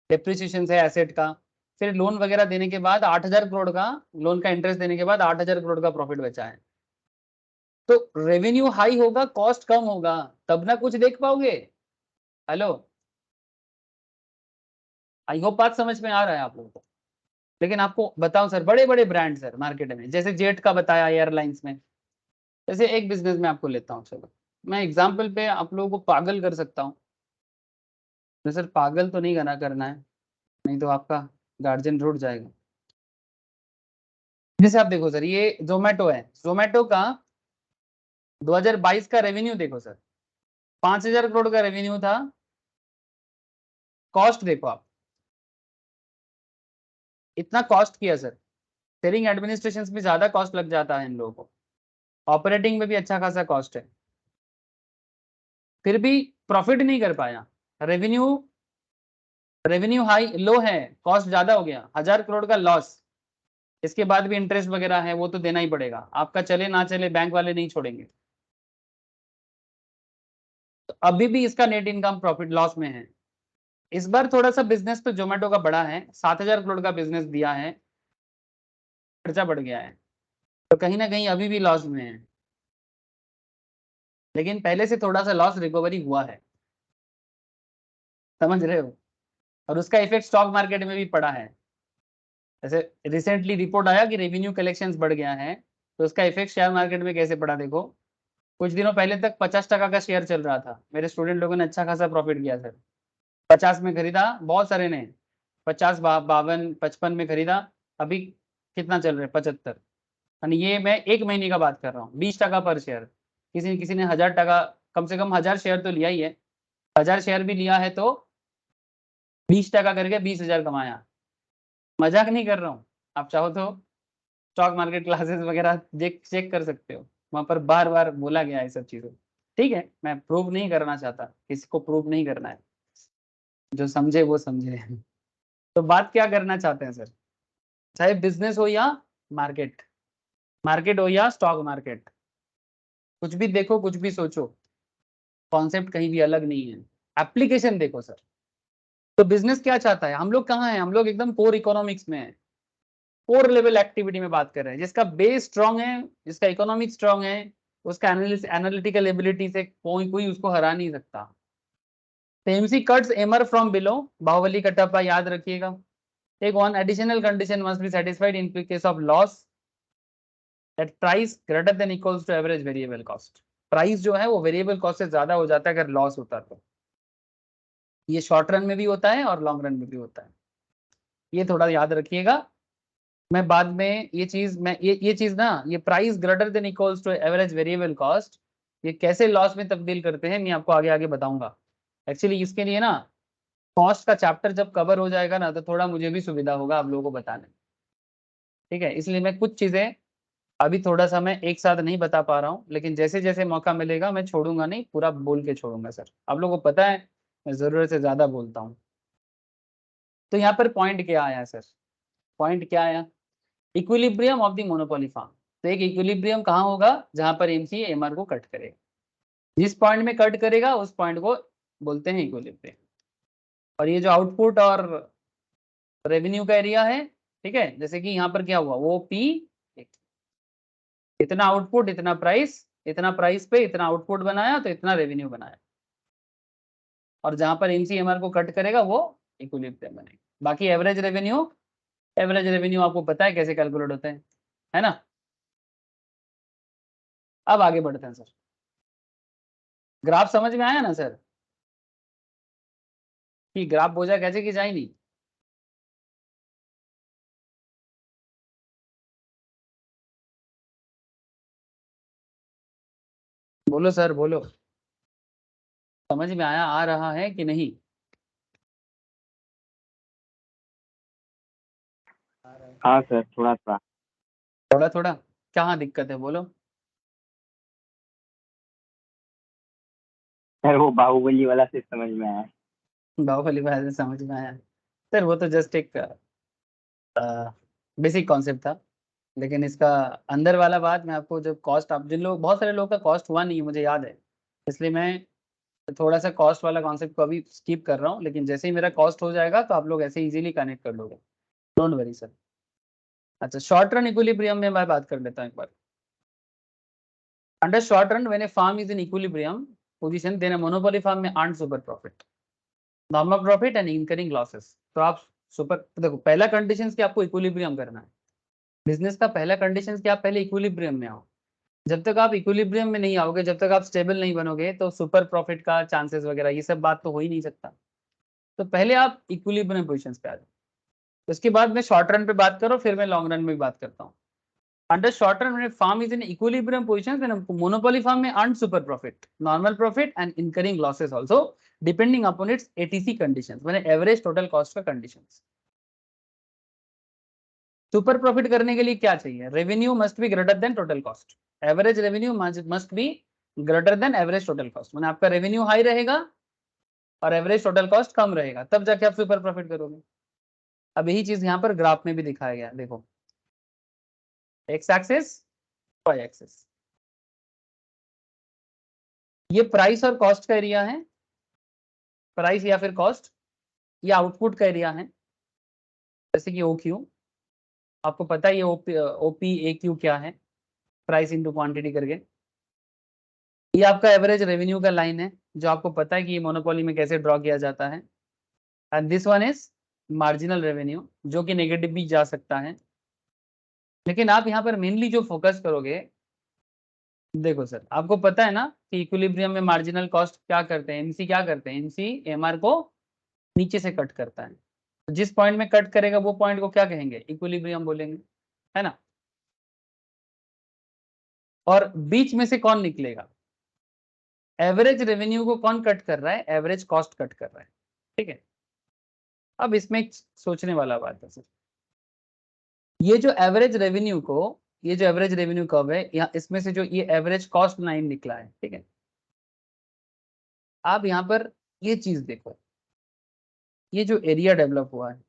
डेप्रिसिएशन है एसेट का। फिर लोन वगैरह देने के बाद 8,000 करोड़ का, लोन का इंटरेस्ट देने के बाद 8,000 करोड़ का प्रॉफिट बचा है। तो रेवेन्यू हाई होगा, कॉस्ट कम होगा, तब ना कुछ देख पाओगे। हेलो, आई होप बात समझ में आ रहा है आप लोगों को। लेकिन आपको बताऊं सर, बड़े बड़े ब्रांड सर मार्केट में, जैसे जेट का बताया एयरलाइंस में, जैसे एक बिजनेस में आपको लेता हूँ, चलो मैं एग्जाम्पल पे आप लोगों को पागल कर सकता हूँ। तो सर पागल तो नहीं करना है, नहीं तो आपका गार्जियन रुठ जाएगा। जैसे आप देखो सर, ये जोमेटो है, जोमेटो का 2022 का रेवेन्यू देखो सर, 5,000 करोड़ का रेवेन्यू था। कॉस्ट देखो आप, इतना कॉस्ट किया सर, सेलिंग एडमिनिस्ट्रेशन में ज्यादा कॉस्ट लग जाता है इन लोगों को, ऑपरेटिंग में भी अच्छा खासा कॉस्ट है, फिर भी प्रॉफिट नहीं कर पाया। रेवेन्यू रेवेन्यू हाई लो है, कॉस्ट ज्यादा हो गया, 1,000 करोड़ का लॉस। इसके बाद भी इंटरेस्ट वगैरह है, वो तो देना ही पड़ेगा, आपका चले ना चले बैंक वाले नहीं छोड़ेंगे। तो अभी भी इसका नेट इनकम प्रॉफिट लॉस में है। इस बार थोड़ा सा बिजनेस तो जोमेटो का बड़ा है, 7,000 करोड़ का बिजनेस दिया है, खर्चा बढ़ गया है। तो कहीं ना कहीं अभी भी लॉस में है, लेकिन पहले से थोड़ा सा लॉस रिकवरी हुआ है, समझ रहे हो। और उसका इफेक्ट स्टॉक मार्केट में भी पड़ा है। जैसे रिसेंटली रिपोर्ट आया कि रेवेन्यू कलेक्शंस बढ़ गया है, तो उसका इफेक्ट शेयर मार्केट में कैसे पड़ा देखो। कुछ दिनों पहले तक 50 टका का शेयर चल रहा था, मेरे स्टूडेंट लोगों ने अच्छा खासा प्रॉफिट किया सर। 50 में खरीदा, बहुत सारे ने 50, 52, 55 में खरीदा। अभी कितना चल रहा है? 75। यानी ये मैं एक महीने का बात कर रहा हूँ, 20 टका पर शेयर। किसी ने 1000 टका, कम से कम 1000 शेयर तो लिया ही है। 1000 शेयर भी लिया है तो 20 टका करके 20,000 कमाया। मजाक नहीं कर रहा हूँ। आप चाहो तो स्टॉक मार्केट क्लासेस वगैरह देख चेक कर सकते हो, वहां पर बार बार बोला गया है सब चीजों। ठीक है, मैं प्रूव नहीं करना चाहता, किसी को प्रूव नहीं करना है, जो समझे वो समझे। तो बात क्या करना चाहते हैं सर, चाहे बिजनेस हो या मार्केट, मार्केट हो या स्टॉक मार्केट, कुछ भी देखो कुछ भी सोचो, कॉन्सेप्ट कहीं भी अलग नहीं है, एप्लीकेशन देखो सर। तो बिजनेस क्या चाहता है, हम लोग कहाँ हैं, हम लोग एकदम कोर इकोनॉमिक्स में है, कोर लेवल एक्टिविटी में बात कर रहे हैं, जिसका बेस स्ट्रांग है, जिसका इकोनॉमिक स्ट्रांग है, उसका एनालिटिकल एबिलिटी से कोई कोई उसको हरा नहीं सकता। The MC cuts MR from below, Baahubali Kattappa याद रखिएगा। एक one additional condition must be satisfied in case of loss, that price greater than equals to average variable cost. Price जो है वो वेरिएबल कॉस्ट से ज्यादा हो जाता है अगर लॉस होता तो। ये शॉर्ट रन में भी होता है और लॉन्ग रन में भी होता है, ये थोड़ा याद रखिएगा। मैं बाद में ये चीज, मैं ये चीज ना, ये price greater than equals to average variable cost, ये कैसे लॉस में तब्दील करते हैं मैं आपको आगे आगे बताऊंगा। एक्चुअली इसके लिए ना कॉस्ट का चैप्टर जब कवर हो जाएगा ना, तो थोड़ा मुझे भी सुविधा होगा आप लोगों को बताने में। ठीक है, इसलिए मैं कुछ चीजें अभी थोड़ा सा मैं एक साथ नहीं बता पा रहा हूँ, लेकिन जैसे जैसे मौका मिलेगा मैं छोड़ूंगा नहीं, पूरा बोल के छोड़ूंगा सर। आप लोगों को पता है मैं जरूरत से ज्यादा बोलता हूँ। तो यहाँ पर पॉइंट क्या आया सर, पॉइंट क्या आया, equilibrium of the monopoly firm. तो एक इक्विलिब्रियम कहाँ होगा, जहां पर एमसी एमआर को कट करेगा, जिस पॉइंट में कट करेगा उस पॉइंट को बोलते हैं इक्विलिब्रियम। और ये जो आउटपुट और रेवेन्यू का एरिया है, ठीक है, जैसे कि यहाँ पर क्या हुआ, वो पी, इतना आउटपुट इतना प्राइस, इतना प्राइस पे इतना आउटपुट बनाया तो इतना रेवेन्यू बनाया। और जहां पर एमसीएमआर को कट करेगा वो इक्विलिब्रियम बनेगा। बाकी एवरेज रेवेन्यू, एवरेज रेवेन्यू आपको पता है कैसे कैलकुलेट होते हैं, है ना। अब आगे बढ़ते हैं सर, ग्राफ समझ में आया ना सर, कि ग्राफ बोझा कैसे की जाए नहीं। बोलो सर बोलो, समझ में आया, आ रहा है कि नहीं।
हाँ सर, थोड़ा सा।
थोड़ा थोड़ा, कहाँ दिक्कत है बोलो।
सर वो बाहुबली वाला से समझ में आया।
बाहुबली बात से समझ में आया सर, वो तो जस्ट एक बेसिक कॉन्सेप्ट था, लेकिन इसका अंदर वाला बात मैं आपको, जब कॉस्ट, आप जिन लोग, बहुत सारे लोग का कॉस्ट हुआ नहीं है मुझे याद है, इसलिए मैं थोड़ा सा कॉस्ट वाला कॉन्सेप्ट को अभी स्किप कर रहा हूँ, लेकिन जैसे ही मेरा कॉस्ट हो जाएगा तो आप लोग ऐसे इजीली कनेक्ट कर लोगे, डोंट वरी सर। अच्छा, शॉर्ट रन इक्विलिब्रियम में मैं बात कर लेता हूँ एक बार। Under short run when a firm is in equilibrium position, then a monopoly firm में earn super profit, normal profit and incurring losses. तो आप सुपर, देखो पहला कंडीशन कि आपको इक्विलिब्रियम करना है, बिजनेस का पहला कंडीशन कि आप पहले इक्विलिब्रियम में आओ। जब तक आप इक्विलिब्रियम में नहीं आओगे, जब तक आप स्टेबल नहीं बनोगे, तो सुपर प्रॉफिट का चांसेस वगैरह ये सब बात तो हो ही नहीं सकता। तो पहले आप इक्विलिब्रियम पोजीशंस पे आ जाओ, उसके बाद मैं शॉर्ट रन पे बात करो, फिर मैं लॉन्ग रन में भी बात करता हूँ। Under short run when farm is in equilibrium position, then a monopoly firm may earn super profit, normal profit and incurring losses also, depending upon its ATC conditions, मैंने एवरेज टोटल कॉस्ट का conditions. Super profit करने के लिए क्या चाहिए, revenue must be greater then total cost, average revenue must be greater than average total cost, मैंने आपका revenue high रहेगा और एवरेज टोटल कॉस्ट कम रहेगा, तब जाके आप सुपर प्रॉफिट करोगे। अब यही चीज यहाँ पर ग्राफ में भी दिखाया गया, देखो एक्स एक्सिस, वाई एक्सिस, ये प्राइस और कॉस्ट का एरिया है, प्राइस या फिर कॉस्ट, ये आउटपुट का एरिया है, जैसे कि ओ क्यू, आपको पता है ये ओपी ए क्यू क्या है, प्राइस इंटू क्वांटिटी करके। ये आपका एवरेज रेवेन्यू का लाइन है जो आपको पता है कि ये मोनोपोली में कैसे ड्रॉ किया जाता है। And this one is marginal revenue जो कि नेगेटिव भी जा सकता है, लेकिन आप यहाँ पर मेनली जो फोकस करोगे, देखो सर आपको पता है ना कि इक्विलिब्रियम में मार्जिनल कॉस्ट क्या करते हैं, एमसी क्या करते हैं, एमसी एमआर को नीचे से कट करता है। तो जिस पॉइंट में कट करेगा वो पॉइंट को क्या कहेंगे, इक्विलिब्रियम बोलेंगे, है ना। और बीच में से कौन निकलेगा, एवरेज रेवेन्यू को कौन कट कर रहा है, एवरेज कॉस्ट कट कर रहा है, ठीक है। अब इसमें एक सोचने वाला बात है सर, ये जो एवरेज रेवेन्यू को, ये जो एवरेज रेवेन्यू कर्व है, यहाँ इसमें से जो ये एवरेज कॉस्ट लाइन निकला है, ठीक है। आप यहाँ पर ये चीज देखो, ये जो एरिया डेवलप हुआ है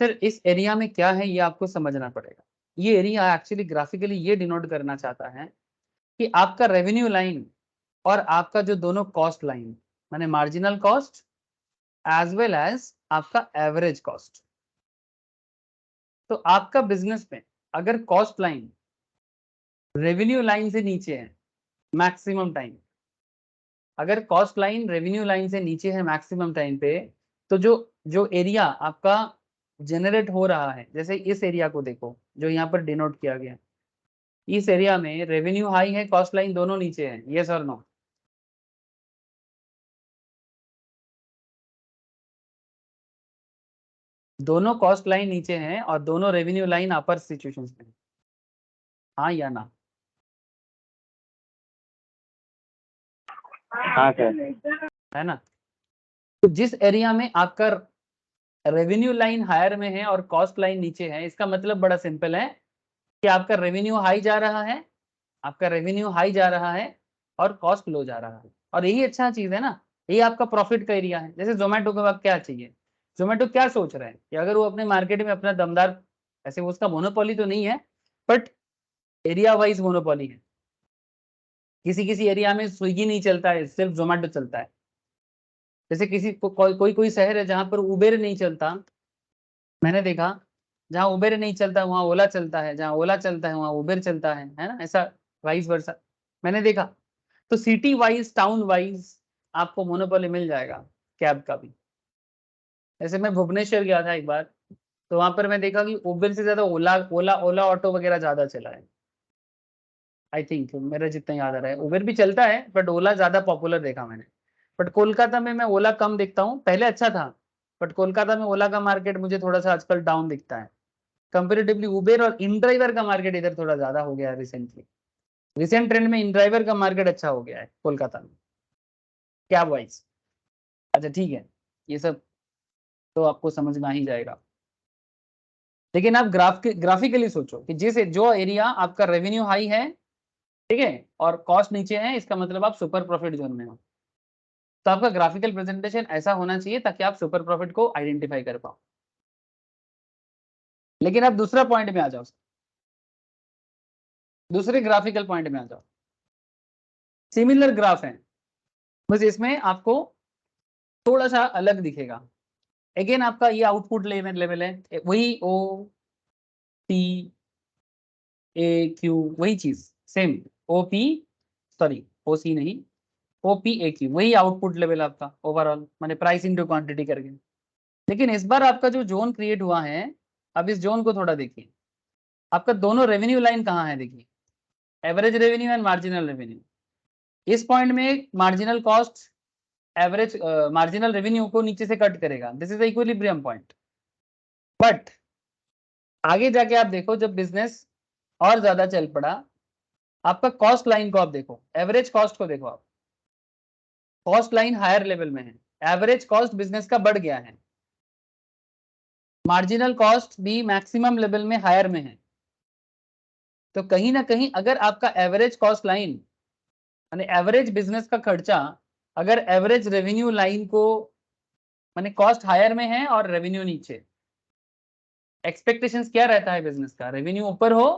सर, इस एरिया में क्या है ये आपको समझना पड़ेगा। ये एरिया एक्चुअली ग्राफिकली ये डिनोट करना चाहता है कि आपका रेवेन्यू लाइन और आपका जो दोनों कॉस्ट लाइन, माने marginal cost as well as आपका एवरेज कॉस्ट। तो आपका बिजनेस में अगर कॉस्ट लाइन रेवेन्यू लाइन से नीचे है मैक्सिमम टाइम, अगर कॉस्ट लाइन रेवेन्यू लाइन से नीचे है मैक्सिमम टाइम पे, तो जो जो एरिया आपका जनरेट हो रहा है, जैसे इस एरिया को देखो जो यहाँ पर डिनोट किया गया, इस एरिया में रेवेन्यू हाई है, कॉस्ट लाइन दोनों नीचे है, यस और नो। दोनों कॉस्ट लाइन नीचे हैं और दोनों रेवेन्यू लाइन अपर सिचुएशंस में, हाँ या ना।
हाँ सर।
है ना। तो जिस एरिया में आपका रेवेन्यू लाइन हायर में है और कॉस्ट लाइन नीचे है, इसका मतलब बड़ा सिंपल है कि आपका रेवेन्यू हाई जा रहा है, आपका रेवेन्यू हाई जा रहा है और कॉस्ट लो जा रहा है। और यही अच्छा चीज है ना, ये आपका प्रॉफिट का एरिया है। जैसे जोमेटो को आप क्या चाहिए, जोमेटो क्या सोच रहे हैं कि अगर वो अपने मार्केट में अपना दमदार, ऐसे वो उसका मोनोपोली तो नहीं है बट एरिया वाइज मोनोपोली है। किसी किसी एरिया में स्विगी नहीं चलता है, सिर्फ जोमेटो चलता है। जैसे किसी कोई शहर है जहां पर उबेर नहीं चलता, मैंने देखा जहाँ उबेर नहीं चलता वहाँ ओला चलता है, जहाँ ओला चलता है वहाँ उबेर चलता है ना, ऐसा वाइस वर्सा मैंने देखा। तो सिटी वाइज टाउन वाइज आपको मोनोपोली मिल जाएगा कैब का भी। जैसे मैं भुवनेश्वर गया था एक बार, तो वहां पर मैं देखा कि उबेर से ज्यादा ओला ओला ओला ऑटो वगैरह ज्यादा चला है। आई थिंक मेरा जितना याद आ रहा है उबेर भी चलता है बट ओला ज्यादा पॉपुलर देखा मैंने। बट कोलकाता में मैं ओला कम देखता हूँ, पहले अच्छा था बट कोलकाता में ओला का मार्केट मुझे थोड़ा सा आजकल डाउन दिखता है कंपेरेटिवली। उबेर और इन ड्राइवर का मार्केट इधर थोड़ा ज्यादा हो गया है रिसेंटली। रिसेंट ट्रेंड में इन ड्राइवर का मार्केट अच्छा हो गया है कोलकाता में कैब वाइज। अच्छा ठीक है, ये सब तो आपको समझ में आ ही जाएगा। लेकिन आप ग्राफिकली सोचो कि जिस जो एरिया आपका रेवेन्यू हाई है, ठीक है, और कॉस्ट नीचे है, इसका मतलब आप सुपर प्रॉफिट जोन में हो। तो आपका ग्राफिकल प्रेजेंटेशन ऐसा होना चाहिए ताकि आप सुपर प्रॉफिट को आइडेंटिफाई कर पाओ। लेकिन आप दूसरा पॉइंट में आ जाओ, दूसरे ग्राफिकल पॉइंट में आ जाओ, सिमिलर ग्राफ है, बस इसमें आपको थोड़ा सा अलग दिखेगा। अगेन आपका ये आउटपुट लेवल है, वही ओ टी ए क्यू, वही चीज सेम, ओ पी, सॉरी ओ सी नहीं, ओ पी ए क्यू, वही आउटपुट लेवल आपका ओवरऑल, माने प्राइस इनटू क्वांटिटी करके। लेकिन इस बार आपका जो जोन क्रिएट हुआ है, अब इस जोन को थोड़ा देखिए, आपका दोनों रेवेन्यू लाइन कहाँ है देखिए, average revenue and marginal revenue. इस पॉइंट में marginal cost average marginal revenue को नीचे से कट करेगा, this is the equilibrium point. But आगे जाके आप देखो जब बिजनेस और ज्यादा चल पड़ा, आपका कॉस्ट लाइन को आप देखो, एवरेज कॉस्ट को देखो आप, कॉस्ट लाइन हायर लेवल में है, एवरेज कॉस्ट बिजनेस का बढ़ गया है, मार्जिनल कॉस्ट भी मैक्सिमम लेवल में हायर में है। तो कहीं ना कहीं अगर आपका एवरेज कॉस्ट लाइन माने एवरेज बिजनेस का खर्चा अगर एवरेज रेवेन्यू लाइन को, माने कॉस्ट हायर में है और रेवेन्यू नीचे, एक्सपेक्टेशंस क्या रहता है बिजनेस का, रेवेन्यू ऊपर हो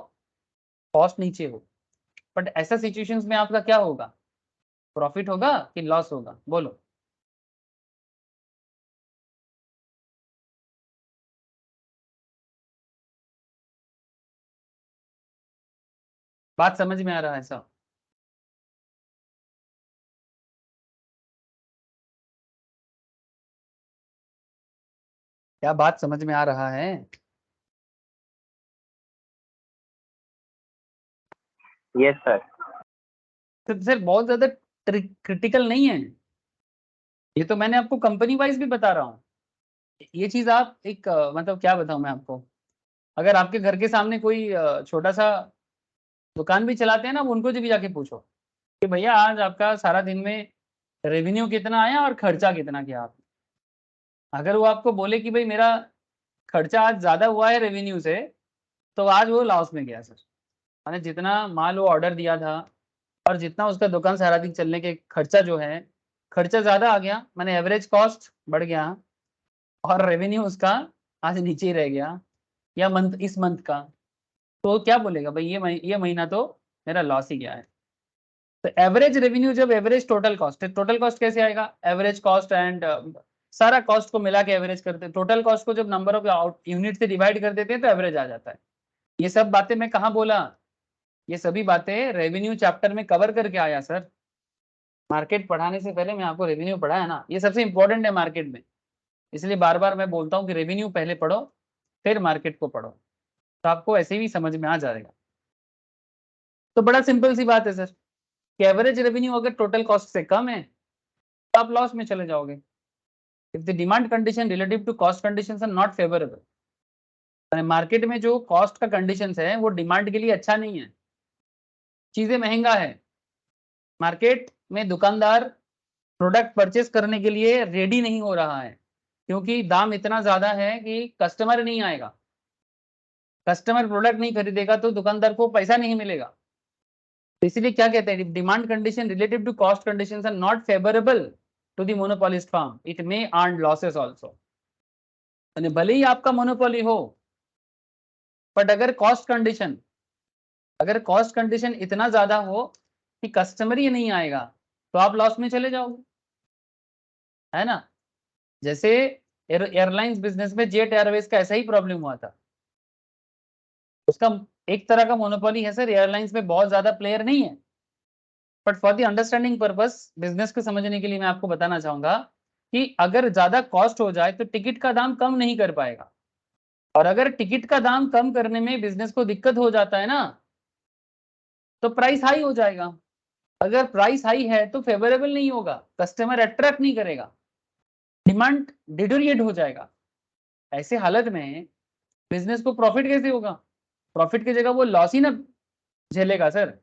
कॉस्ट नीचे हो। बट ऐसा सिचुएशंस में आपका क्या होगा, प्रॉफिट होगा कि लॉस होगा, बोलो। बात समझ में आ रहा है सब? क्या बात समझ में आ रहा है?
Yes sir.
तो सर बहुत ज्यादा क्रिटिकल नहीं है, ये तो मैंने आपको कंपनी वाइज भी बता रहा हूँ। ये चीज आप एक मतलब क्या बताऊं मैं आपको, अगर आपके घर के सामने कोई छोटा सा दुकान भी चलाते हैं ना, वो उनको भी जाके पूछो कि भैया आज आपका सारा दिन में रेवेन्यू कितना आया और खर्चा कितना किया आपने। अगर वो आपको बोले कि भाई मेरा खर्चा आज ज्यादा हुआ है रेवेन्यू से, तो आज वो लॉस में गया सर। मैंने जितना माल वो ऑर्डर दिया था और जितना उसका दुकान सारा दिन चलने के खर्चा जो है, खर्चा ज्यादा आ गया, मैंने एवरेज कॉस्ट बढ़ गया और रेवेन्यू उसका आज नीचे ही रह गया, या मंथ इस मंथ का, तो क्या बोलेगा भाई ये महीना तो मेरा लॉस ही गया है। तो एवरेज रेवेन्यू जब एवरेज टोटल कॉस्ट है, टोटल कॉस्ट कैसे आएगा, एवरेज कॉस्ट एंड सारा कॉस्ट को मिला के एवरेज करते हैं, टोटल कॉस्ट को जब नंबर ऑफ यूनिट से डिवाइड कर देते हैं तो एवरेज आ जाता है। ये सब बातें मैं कहाँ बोला, ये सभी बातें रेवेन्यू चैप्टर में कवर करके आया सर। मार्केट पढ़ाने से पहले मैं आपको रेवेन्यू पढ़ाया ना, ये सबसे इंपॉर्टेंट है मार्केट में, इसलिए बार बार मैं बोलता हूँ कि रेवेन्यू पहले पढ़ो फिर मार्केट को पढ़ो, तो आपको ऐसे भी समझ में आ जाएगा। तो बड़ा सिंपल सी बात है सर कि एवरेज रेवेन्यू अगर टोटल कॉस्ट से कम है तो आप लॉस में चले जाओगे। If the demand condition relative to cost conditions are not favourable, market में जो कॉस्ट का कंडीशंस है वो डिमांड के लिए अच्छा नहीं है, चीजें महंगा है, मार्केट में दुकानदार प्रोडक्ट परचेस करने के लिए रेडी नहीं हो रहा है, क्योंकि दाम इतना ज्यादा है कि कस्टमर नहीं आएगा, कस्टमर प्रोडक्ट नहीं खरीदेगा तो दुकानदार को पैसा नहीं मिलेगा। तो इसलिए क्या कहते हैं, demand condition relative to cost conditions are not favourable to the monopolist firm, it may earn losses also. भले ही आपका मोनोपोली हो, बट अगर कॉस्ट कंडीशन इतना ज्यादा हो कि कस्टमर ही नहीं आएगा तो आप लॉस में चले जाओगे, है ना। जैसे एयरलाइंस बिजनेस में जेट एयरवेज का ऐसा ही प्रॉब्लम हुआ था, उसका एक तरह का मोनोपोली है सर, एयरलाइंस में बहुत ज्यादा प्लेयर नहीं है, but for the understanding purpose business को समझने के लिए मैं आपको बताना चाहूंगा कि अगर ज्यादा कॉस्ट हो जाए तो टिकट का दाम कम नहीं कर पाएगा, और अगर टिकट का दाम कम करने में बिजनेस को दिक्कत हो जाता है ना, तो प्राइस हाई हो जाएगा। अगर प्राइस हाई है तो फेवरेबल नहीं होगा, कस्टमर अट्रैक्ट नहीं करेगा, डिमांड डिटोरिएट हो जाएगा। ऐसे हालत में बिजनेस को प्रॉफिट कैसे होगा, प्रॉफिट की जगह वो लॉस ही ना झेलेगा सर।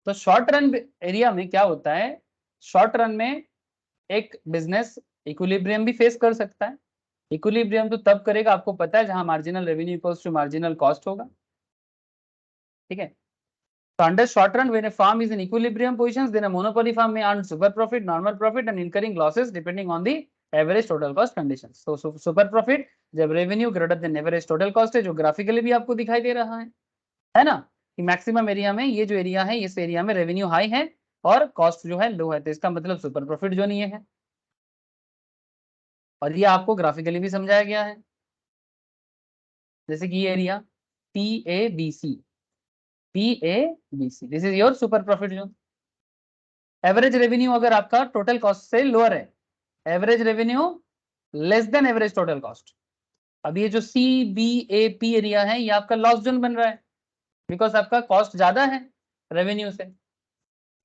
तो शॉर्ट रन एरिया में क्या होता है, शॉर्ट रन में एक बिजनेस इक्विलिब्रियम भी फेस कर सकता है। इक्विलिब्रियम तो तब करेगा आपको पता है जहां marginal revenue equals to marginal cost होगा, ठीक है। So under short run, when a firm is in equilibrium positions, then a monopoly firm may earn super profit, normal profit, and incurring losses depending on the average total cost conditions. So super profit जब revenue greater than average total cost है, जो graphically भी आपको दिखाई दे रहा है ना, कि मैक्सिमम एरिया में ये जो एरिया है, इस एरिया में रेवेन्यू हाई है और कॉस्ट जो है लो है, तो इसका मतलब सुपर प्रॉफिट जोन ये है, और ये आपको ग्राफिकली भी समझाया गया है। जैसे कि ये area PABC, this is your super profit zone. Average revenue अगर आपका टोटल कॉस्ट से लोअर है, average revenue less than average total cost, अब ये जो CBAP एरिया है ये आपका लॉस जोन बन रहा है, बिकॉज आपका कॉस्ट ज्यादा है रेवेन्यू से,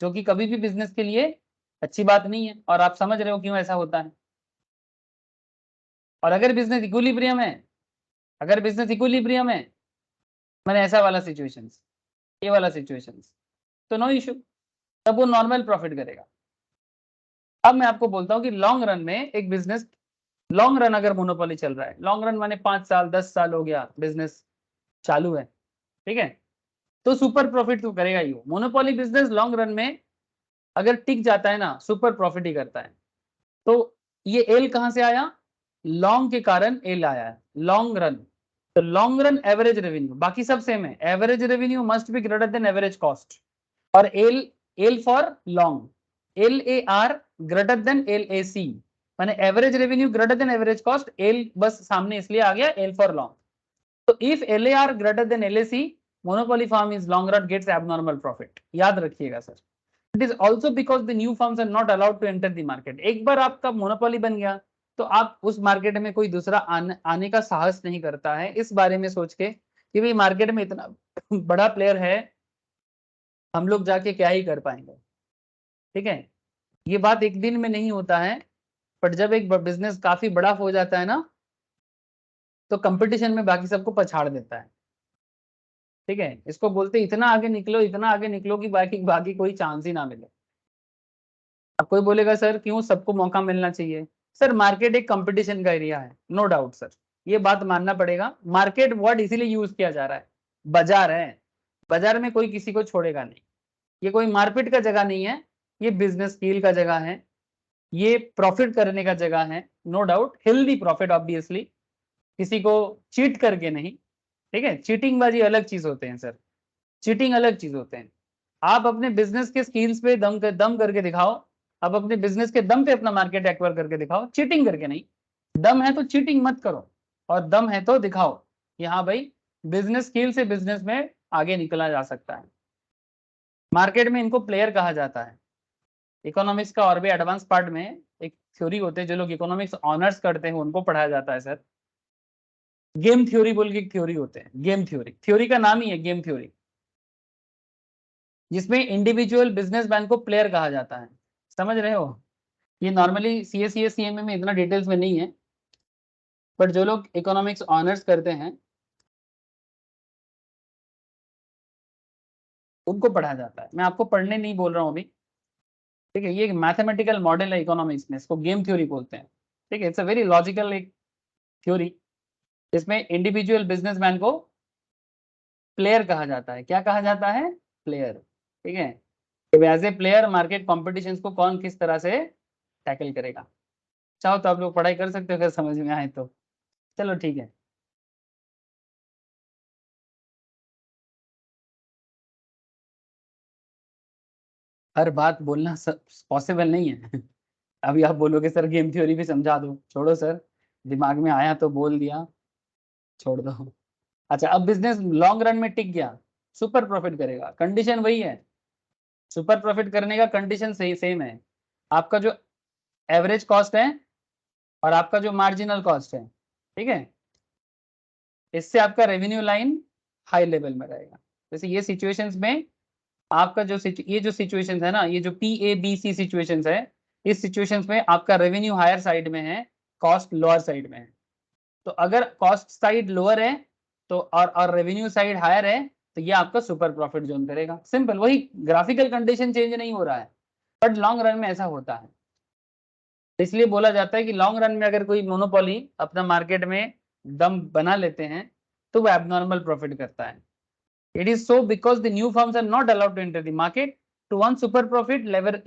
जो कि कभी भी बिजनेस के लिए अच्छी बात नहीं है, और आप समझ रहे हो क्यों ऐसा होता है। और अगर बिजनेस इक्विलिब्रियम है, अगर बिजनेस इक्विलिब्रियम है, मैंने ऐसा वाला सिचुएशंस, ये वाला सिचुएशंस, तो नो इशू, तब वो नॉर्मल प्रॉफिट करेगा। अब मैं आपको बोलता हूँ कि लॉन्ग रन में एक बिजनेस, लॉन्ग रन अगर मोनोपोली चल रहा है, लॉन्ग रन माने 5 साल 10 साल हो गया बिजनेस चालू है, ठीक है, तो सुपर प्रॉफिट तो करेगा ही। मोनोपोली बिजनेस लॉन्ग रन में अगर टिक जाता है ना, सुपर प्रॉफिट ही करता है। तो ये एल कहां से आया, लॉन्ग के कारण एल आया है, लॉन्ग रन। तो लॉन्ग रन एवरेज रेवेन्यू, बाकी सब सेम है, average revenue must be greater than average cost, और L for long, LAR greater than LAC, माने average revenue greater than average cost, L बस सामने इसलिए आ गया, एल फॉर लॉन्ग। तो if LAR greater than LAC, monopoly firm is long run gets abnormal profit, याद रखिएगा sir. It is also because the new firms are not allowed to enter the market. एक बार आपका monopoly बन गया तो आप उस मार्केट में कोई दूसरा आने का साहस नहीं करता है, इस बारे में सोच के कि भाई मार्केट में इतना बड़ा प्लेयर है, हम लोग जाके क्या ही कर पाएंगे। ठीक है, ये बात एक दिन में नहीं होता है, बट जब एक बिजनेस काफी बड़ा हो जाता है ना, तो कंपटीशन में बाकी सबको पछाड़ देता है। ठीक है, इसको बोलते इतना आगे निकलो, इतना आगे निकलो कि बाकी बाकी कोई चांस ही ना मिले। अब कोई बोलेगा सर क्यों, सबको मौका मिलना चाहिए। सर मार्केट एक कंपटीशन का एरिया है, नो डाउट सर, ये बात मानना पड़ेगा। मार्केट वर्ड इसीलिए यूज किया जा रहा है, बाजार है, बाजार में कोई किसी को छोड़ेगा नहीं। ये कोई मारपीट का जगह नहीं है, ये बिजनेस स्किल का जगह है, ये प्रॉफिट करने का जगह है, no doubt, healthy profit obviously, किसी को चीट करके नहीं। ठीक है, चीटिंग बाजी अलग चीज होते हैं सर, चीटिंग अलग चीज होते हैं। आप अपने बिजनेस के स्किल्स पे दम करके दिखाओ, आप अपने बिजनेस के दम पे अपना मार्केट एक्वायर करके दिखाओ, चीटिंग करके नहीं। दम है तो चीटिंग मत करो, और दम है तो दिखाओ कि हाँ भाई बिजनेस स्किल से बिजनेस में आगे निकला जा सकता है। मार्केट में इनको प्लेयर कहा जाता है। इकोनॉमिक्स का और भी एडवांस पार्ट में एक थ्योरी होते हैं, जो लोग इकोनॉमिक्स ऑनर्स करते हैं उनको पढ़ाया जाता है सर। गेम थ्योरी बोल के थ्योरी होते हैं, गेम थ्योरी, थ्योरी का नाम ही है गेम थ्योरी, जिसमें इंडिविजुअल बिजनेसमैन को प्लेयर कहा जाता है। समझ रहे हो, ये नॉर्मली सीए सीएमए में इतना डिटेल्स में नहीं है, बट जो लोग इकोनॉमिक्स ऑनर्स करते हैं उनको पढ़ाया जाता है। मैं आपको पढ़ने नहीं बोल रहा हूँ अभी। ठीक है, ये मैथमेटिकल मॉडल है इकोनॉमिक्स में, इसको गेम थ्योरी बोलते हैं। ठीक है, इट्स अ वेरी लॉजिकल एक थ्योरी, जिसमें इंडिविजुअल बिजनेसमैन को प्लेयर कहा जाता है। क्या कहा जाता है, प्लेयर। ठीक है, तो as a player market competition को कौन किस तरह से टैकल करेगा। चाहो तो आप लोग पढ़ाई कर सकते हो अगर समझ में आए तो, चलो ठीक है। हर बात बोलना पॉसिबल नहीं है। अभी आप बोलोगे सर गेम थ्योरी भी समझा दो, छोड़ो सर, दिमाग में आया तो बोल दिया, छोड़ दो। अच्छा, अब बिजनेस लॉन्ग रन में टिक गया, सुपर प्रॉफिट करेगा, कंडीशन वही है। सुपर प्रॉफिट करने का कंडीशन सही सेम है। आपका जो एवरेज कॉस्ट है और आपका जो मार्जिनल कॉस्ट है, ठीक है, इससे आपका रेवेन्यू लाइन हाई लेवल में रहेगा। जैसे ये सिचुएशंस में आपका जो ये जो सिचुएशंस है ना, ये जो PABC सिचुएशंस है, इस सिचुएशंस में आपका रेवेन्यू हायर साइड में है, कॉस्ट लोअर साइड में है। तो अगर कॉस्ट साइड लोअर है तो और रेवेन्यू साइड हायर है, तो ये आपका सुपर प्रॉफिट जोन करेगा। सिंपल, वही ग्राफिकल कंडीशन चेंज नहीं हो रहा है, बट लॉन्ग रन में ऐसा होता है। इसलिए बोला जाता है कि लॉन्ग रन में अगर कोई मोनोपोली अपना मार्केट में दम बना लेते हैं तो वो एबनॉर्मल प्रॉफिट करता है। It is so because the new firms are not allowed to enter the market to one super profit level,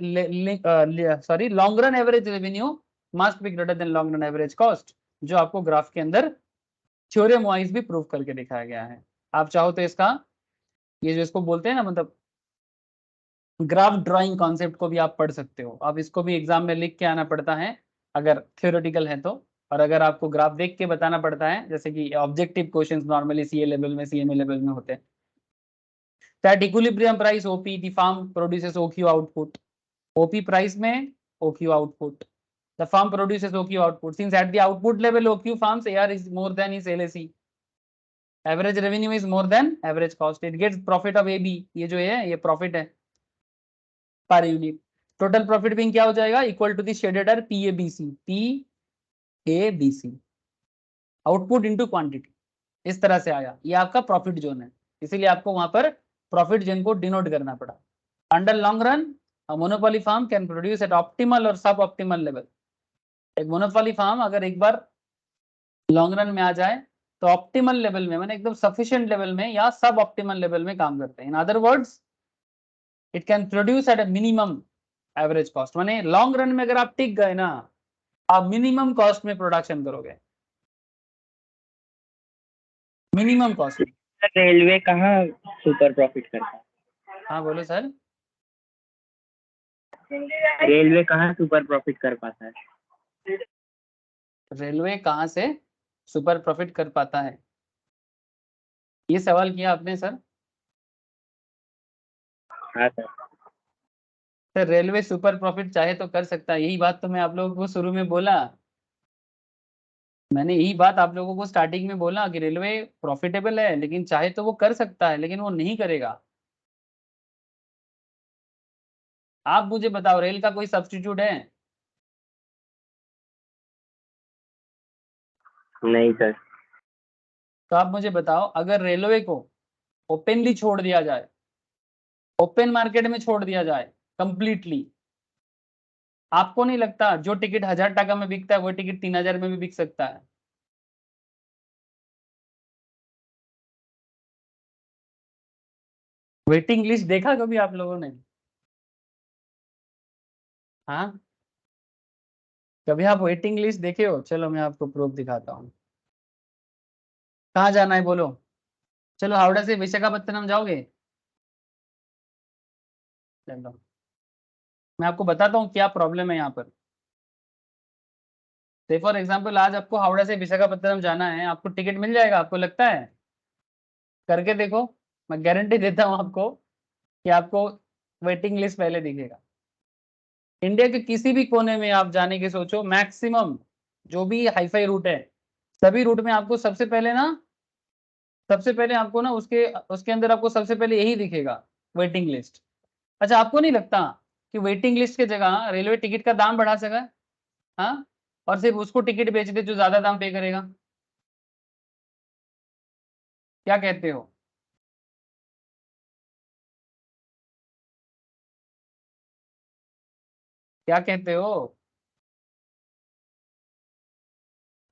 sorry long run average revenue must be greater than long run average cost, जो आपको graph के अंदर theorem wise भी prove करके दिखाया गया है। आप चाहो तो इसका ये जो इसको बोलते हैं ना, मतलब ग्राफ ड्राइंग कॉन्सेप्ट को भी आप पढ़ सकते हो। अब इसको भी एग्जाम में लिख के आना पड़ता है अगर थ्योरेटिकल है तो, और अगर आपको ग्राफ देख के बताना पड़ता है, जैसे कि objective questions normally CA level में सीएमए लेवल में होते हैं। That equilibrium price OP the firm produces OQ output, OP price में OQ output, the firm produces OQ output since at the output level OQ firms AR is more than is LAC, average revenue is more than average cost, it gets profit of AB, ये जो है ये profit है per unit. Total profit Bing क्या हो जाएगा, equal to the shaded are PABC output into quantity, इस तरह से आया, ये आपका प्रॉफिट जोन है। इसीलिए आपको वहां पर प्रॉफिट जोन को डिनोट करना पड़ा। Under long run monopoly firm can produce at optimal और सब ऑप्टिमल लेवल। एक मोनोपोली फार्म अगर एक बार लॉन्ग रन में आ जाए तो ऑप्टिमल लेवल में, मैंने एकदम सफिशिएंट लेवल में या सब ऑप्टिमल लेवल में काम करते हैं। In other words it can produce at a minimum average cost, माने लॉन्ग रन में अगर आप टिक गए ना, आप मिनिमम कॉस्ट में प्रोडक्शन करोगे, मिनिमम कॉस्ट में।
रेलवे कहाँ सुपर प्रॉफिट करता है?
हाँ बोलो सर।
रेलवे कहाँ सुपर प्रॉफिट कर पाता है?
रेलवे कहाँ से सुपर प्रॉफिट कर पाता है, ये सवाल किया आपने सर।
हाँ sir.
Sir railway super profit चाहे तो कर सकता है, यही बात तो मैं आप लोगों को शुरू में बोला। मैंने यही बात आप लोगों को स्टार्टिंग में बोला कि रेलवे प्रॉफिटेबल है, लेकिन चाहे तो वो कर सकता है, लेकिन वो नहीं करेगा। आप मुझे बताओ, रेल का कोई सब्स्टिट्यूट है?
नहीं सर।
तो आप मुझे बताओ, अगर रेलवे को ओपनली छोड़ दिया जाए, ओपन मार्केट में छोड़ दिया जाए कंप्लीटली, आपको नहीं लगता जो टिकट 1000 टका में बिकता है वो टिकट 3000 में भी बिक सकता है? वेटिंग लिस्ट देखा कभी आप लोगों ने? हाँ, कभी आप वेटिंग लिस्ट देखे हो? चलो मैं आपको प्रूफ दिखाता हूँ। कहाँ जाना है बोलो? चलो हावड़ा से विशाखापत्तनम जाओगे? चलो मैं आपको बताता हूँ क्या प्रॉब्लम है यहाँ पर। से फॉर एग्जाम्पल आज आपको हावड़ा से विशाखापत्तनम जाना है, आपको टिकट मिल जाएगा आपको लगता है? करके देखो, मैं गारंटी देता हूँ आपको कि आपको वेटिंग लिस्ट पहले दिखेगा। इंडिया के किसी भी कोने में आप जाने की सोचो, मैक्सिमम जो भी हाईफाई रूट है, सभी रूट में आपको सबसे पहले आपको ना उसके उसके अंदर आपको सबसे पहले यही दिखेगा, वेटिंग लिस्ट। अच्छा, आपको नहीं लगता कि वेटिंग लिस्ट की जगह रेलवे टिकट का दाम बढ़ा सका? हाँ, और सिर्फ उसको टिकट बेच दे जो ज्यादा दाम पे करेगा। क्या कहते हो? क्या कहते हो?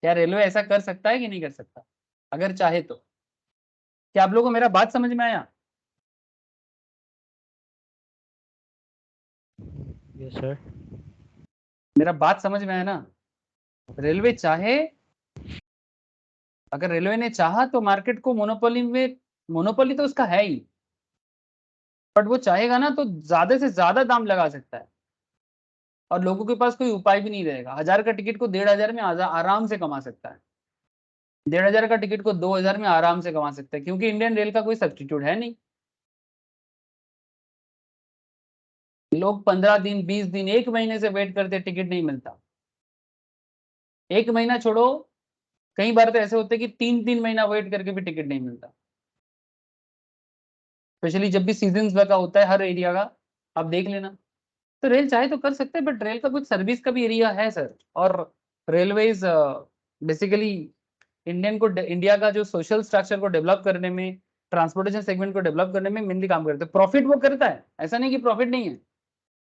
क्या रेलवे ऐसा कर सकता है कि नहीं कर सकता, अगर चाहे तो? क्या आप लोगों को मेरा बात समझ में आया?
Yes sir.
मेरा बात समझ में आया ना? रेलवे चाहे, अगर रेलवे ने चाहा तो मार्केट को मोनोपोली में, मोनोपोली तो उसका है ही, बट वो चाहेगा ना तो ज्यादा से ज्यादा दाम लगा सकता है, और लोगों के पास कोई उपाय भी नहीं रहेगा। 1000 का टिकट को 1500 में आराम से कमा सकता है। 1500 का टिकट को 2000 में आराम से कमा सकता है, क्योंकि इंडियन रेल का कोई सब्स्टिट्यूट है नहीं। लोग 15 दिन, 20 दिन, 1 महीने से वेट करते, टिकट नहीं मिलता। 1 महीना छोड़ो, कई बार तो ऐसे होते हैं कि 3-3 महीना वेट करके भी टिकट नहीं मिलता, स्पेशली जब भी सीजन का होता है हर एरिया का, आप देख लेना। तो रेल चाहे तो कर सकते हैं, बट रेल का कुछ सर्विस का भी एरिया है सर। और रेलवेज बेसिकली इंडिया का जो सोशल स्ट्रक्चर को डेवलप करने में, ट्रांसपोर्टेशन सेगमेंट को डेवलप करने में मेनली काम करते हैं। प्रॉफिट वो करता है, ऐसा नहीं कि प्रॉफिट नहीं है।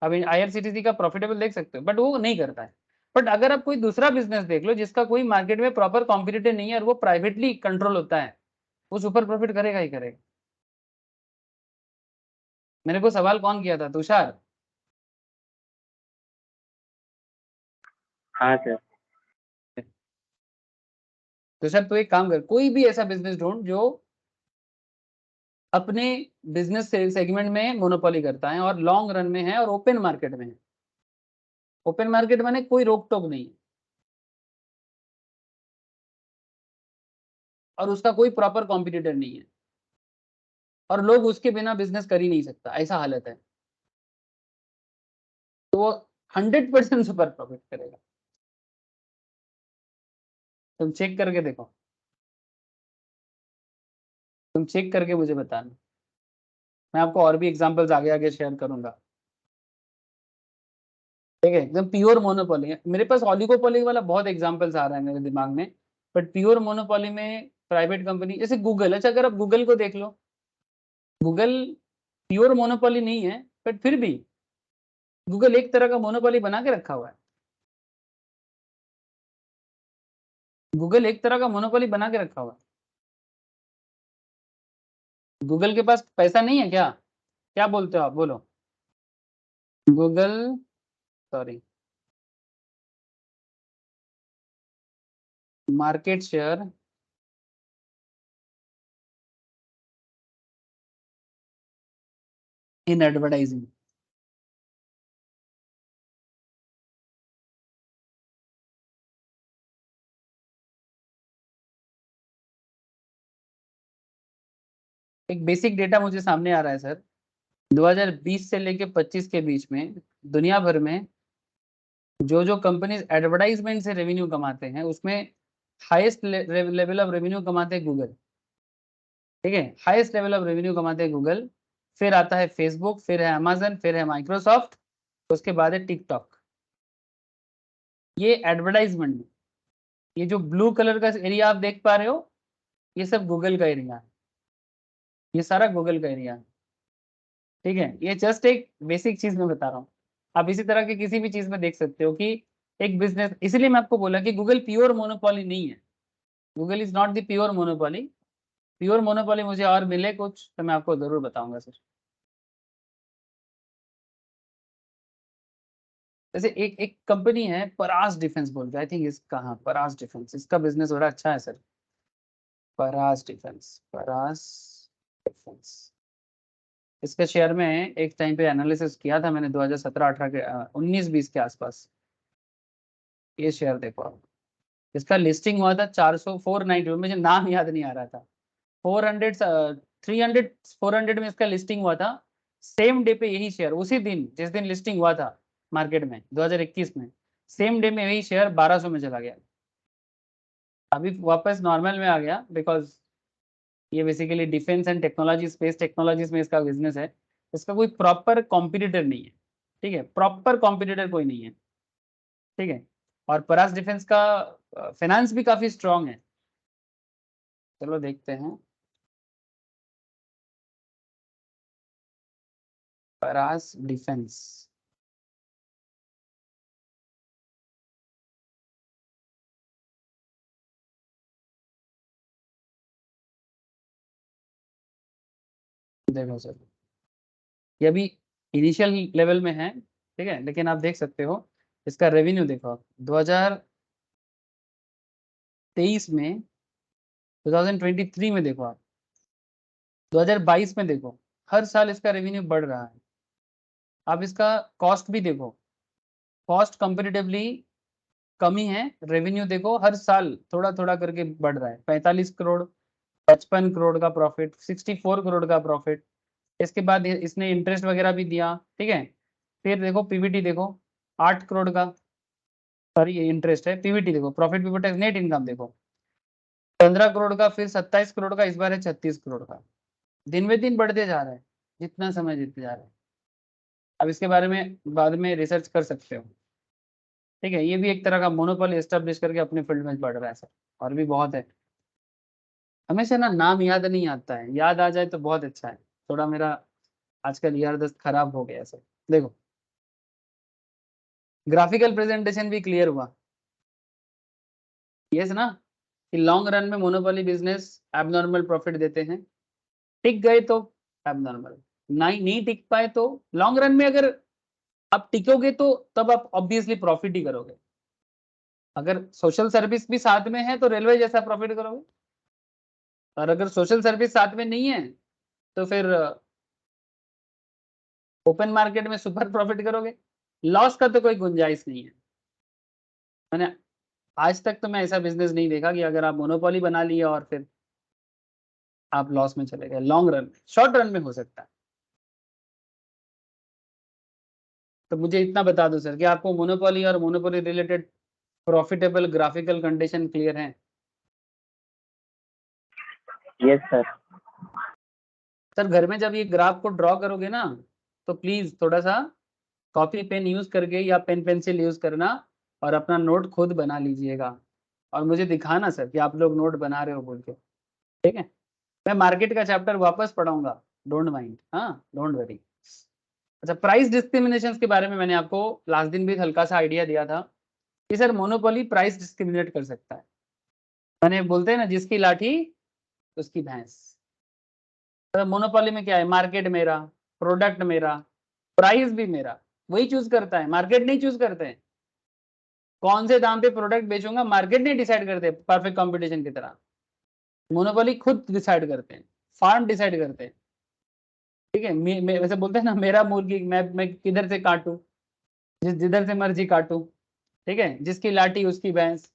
अब आईआरसीटीसी का प्रॉफिटेबल देख सकते हो, बट वो नहीं करता है। बट अगर आप कोई दूसरा बिजनेस देख लो जिसका कोई मार्केट में प्रॉपर कॉम्पिटिटर नहीं है और वो प्राइवेटली कंट्रोल होता है, वो सुपर प्रॉफिट करेगा ही करेगा। मेरे को सवाल कौन किया था, तुषार?
हाँ सर।
तुषार तू एक काम कर, कोई भी ऐसा बिजनेस ढूंढ जो अपने बिजनेस सेगमेंट में मोनोपोली करता है और लॉन्ग रन में है और ओपन मार्केट में है। ओपन मार्केट माने कोई रोक टोक नहीं है, और उसका कोई प्रॉपर कॉम्पिटिटर नहीं है, और लोग उसके बिना बिजनेस कर ही नहीं सकता, ऐसा हालत है। तो वो 100% सुपर प्रॉफिट करेगा। तुम चेक करके देखो, तुम चेक करके मुझे बताना। मैं आपको और भी एग्जांपल्स आगे आगे शेयर करूंगा। ठीक है, एकदम प्योर मोनोपोली है मेरे पास। ऑलिगोपोली वाला बहुत एग्जांपल्स आ रहा है मेरे दिमाग में, बट प्योर मोनोपोली में प्राइवेट कंपनी जैसे गूगल। अच्छा, अगर आप गूगल को देख लो, गूगल प्योर मोनोपोली नहीं है, बट फिर भी गूगल एक तरह का मोनोपोली बना के रखा हुआ है। गूगल एक तरह का मोनोपोली बना के रखा हुआ है। गूगल के पास पैसा नहीं है क्या? क्या बोलते हो आप, बोलो? Google, sorry, market share in advertising. एक बेसिक डेटा मुझे सामने आ रहा है सर। 2020 से लेके 25 के बीच में दुनिया भर में जो कंपनीज एडवर्टाइजमेंट से रेवेन्यू कमाते हैं उसमें हाईएस्ट लेवल ऑफ रेवेन्यू कमाते हैं गूगल। ठीक है, हाईएस्ट लेवल ऑफ रेवेन्यू कमाते हैं गूगल, फिर आता है फेसबुक, फिर है अमेजन, फिर है माइक्रोसॉफ्ट, उसके बाद है टिकटॉक। ये एडवर्टाइजमेंट में, ये जो ब्लू कलर का एरिया आप देख पा रहे हो, ये सब गूगल का एरिया है, ये सारा गूगल का एरिया है। ठीक है, ये जस्ट एक बेसिक चीज मैं बता रहा हूँ। आप इसी तरह की किसी भी चीज में देख सकते हो कि एक बिजनेस, इसलिए मैं आपको बोला कि गूगल प्योर मोनोपोली नहीं है। Google is not the pure monopoly. Pure monopoly मुझे और मिले कुछ तो मैं आपको जरूर बताऊंगा सर। जैसे एक एक कंपनी है परास डिफेंस बोल के, आई थिंक इसका, हाँ परास डिफेंस, इसका बिजनेस बड़ा अच्छा है सर। परास डिफेंस, परास डिफेंस, इसके शेयर में एक टाइम पे एनालिसिस किया था मैंने 2017-18 के 19-20 के आसपास। ये शेयर देखो आप, इसका लिस्टिंग हुआ था 400 490, मुझे नाम याद नहीं आ रहा था, 400 300 400 में इसका लिस्टिंग हुआ था। सेम डे पे यही शेयर, उसी दिन जिस दिन लिस्टिंग हुआ था मार्केट में 2021 में, सेम डे में यही शेयर 1200 में चला गया। अभी वापस नॉर्मल में आ गया, बिकॉज ये basically defence and technology, space technologies में इसका बिजनेस है। इसका कोई प्रॉपर कॉम्पिटिटर नहीं है। ठीक है, प्रॉपर कॉम्पिटिटर कोई नहीं है। ठीक है, और परास डिफेंस का फाइनेंस भी काफी स्ट्रांग है। चलो देखते हैं परास डिफेंस। देखो सर, ये अभी इनिशियल लेवल में है। ठीक है, लेकिन आप देख सकते हो इसका रेवेन्यू देखो आप, 2023 में, 2023 में देखो आप, 2022 में देखो, हर साल इसका रेवेन्यू बढ़ रहा है। आप इसका कॉस्ट भी देखो, कॉस्ट कंपेरेटिवली कमी है, रेवेन्यू देखो हर साल थोड़ा थोड़ा करके बढ़ रहा है। 45 करोड़, 55 करोड़ का प्रॉफिट, 64 करोड़ का प्रॉफिट। इसके बाद इसने इंटरेस्ट वगैरह भी दिया। ठीक है, फिर देखो पीबीटी देखो, 8 करोड़ का, सॉरी ये इंटरेस्ट है, पीबीटी देखो, profit before tax net income देखो, 15 करोड़ का, फिर 27 करोड़ का, इस बार है 36 करोड़ का। दिन में दिन बढ़ते जा रहा है, जितना समय जीतते जा रहा है। अब इसके बारे में बाद में रिसर्च कर सकते हो। ठीक है, ये भी एक तरह का मोनोपोली एस्टेब्लिश करके अपने फील्ड में बढ़ रहा है सर। और भी बहुत है, हमेशा ना नाम याद नहीं आता है, याद आ जाए तो बहुत अच्छा है। थोड़ा मेरा आजकल यार दस्त खराब हो गया सर। देखो, ग्राफिकल प्रेजेंटेशन भी क्लियर हुआ, यस ना, कि लॉन्ग रन में मोनोपोली बिजनेस एबनॉर्मल प्रॉफिट देते हैं। टिक गए तो एबनॉर्मल, नहीं टिक पाए तो लॉन्ग रन में, अगर आप टिकोगे तो तब आप ऑब्वियसली प्रॉफिट ही करोगे। अगर सोशल सर्विस भी साथ में है तो रेलवे जैसा प्रॉफिट करोगे, और अगर सोशल सर्विस साथ में नहीं है तो फिर ओपन मार्केट में सुपर प्रॉफिट करोगे। लॉस का तो कोई गुंजाइश नहीं है। मैंने आज तक तो मैं ऐसा बिजनेस नहीं देखा कि अगर आप मोनोपोली बना लिया और फिर आप लॉस में चले गए। लॉन्ग रन में, शॉर्ट रन में हो सकता है। तो मुझे इतना बता दो सर कि आपको मोनोपोली और monopoly related profitable graphical condition clear है?
Yes sir.
सर घर में जब ये ग्राफ को ड्रॉ करोगे ना, तो प्लीज थोड़ा सा कॉपी पेन यूज करके या पेन पेंसिल यूज करना, और अपना नोट खुद बना लीजिएगा, और मुझे दिखाना सर कि आप लोग नोट बना रहे हो बोल के। ठीक है, मैं मार्केट का चैप्टर वापस पढ़ाऊंगा, डोंट माइंड, हाँ डोंट वरी। अच्छा, प्राइस डिस्क्रिमिनेशन के बारे में मैंने आपको लास्ट दिन भी हल्का सा आइडिया दिया था कि सर मोनोपोली प्राइस डिस्क्रिमिनेट कर सकता है। मैंने बोलते हैं ना, जिसकी लाठी उसकी भैंस। तो मोनोपोली में क्या है, मार्केट मेरा, प्रोडक्ट मेरा, प्राइस भी मेरा, वही चूज करता है, मार्केट नहीं चूज करते हैं। कौन से दाम पे प्रोडक्ट बेचूंगा मार्केट नहीं डिसाइड करते, परफेक्ट कंपटीशन की तरह। मोनोपोली खुद डिसाइड करते हैं, फार्म डिसाइड करते हैं। ठीक है, वैसे बोलते हैं ना, मेरा मुर्गी मैं किधर से काटूं, जिधर से मर्जी काटूं। ठीक है, जिसकी लाठी उसकी भैंस,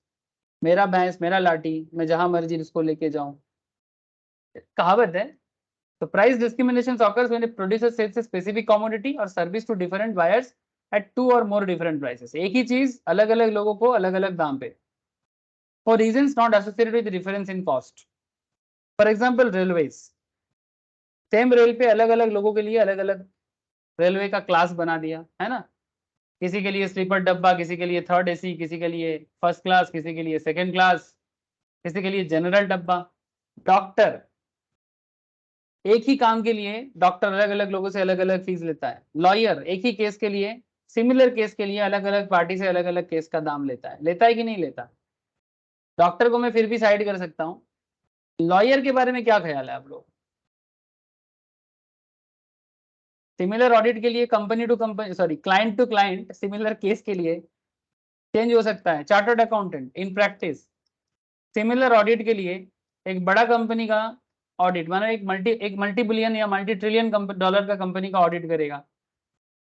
मेरा भैंस मेरा लाठी, मैं जहां मर्जी उसको लेके जाऊं। कहावत है, तो price discrimination occurs when a producer sells a specific commodity और service to different buyers at 2 और मोर डिफरेंट प्राइसेस। एक ही चीज अलग अलग लोगों को अलग अलग दाम पे, for reasons not associated with difference in cost. For example railways, same rail पे अलग अलग लोगों के लिए अलग अलग रेलवे का क्लास बना दिया है ना, किसी के लिए स्लीपर डब्बा, किसी के लिए थर्ड एसी, किसी के लिए फर्स्ट क्लास, किसी के लिए सेकंड क्लास, किसी के लिए जनरल डब्बा। डॉक्टर, एक ही काम के लिए डॉक्टर अलग अलग लोगों से अलग अलग फीस लेता है। लॉयर, एक ही केस के लिए, सिमिलर केस के लिए अलग अलग पार्टी से अलग अलग केस का दाम लेता है कि नहीं लेता। डॉक्टर को मैं फिर भी साइड कर सकता हूँ, लॉयर के बारे में क्या ख्याल है आप लोग? सिमिलर ऑडिट के लिए company to company, sorry client to client, similar case के लिए चेंज हो सकता है। Chartered accountant in practice similar audit के लिए एक बड़ा कंपनी का ऑडिट, मानो एक मल्टी बिलियन या मल्टी ट्रिलियन डॉलर का कंपनी का ऑडिट करेगा,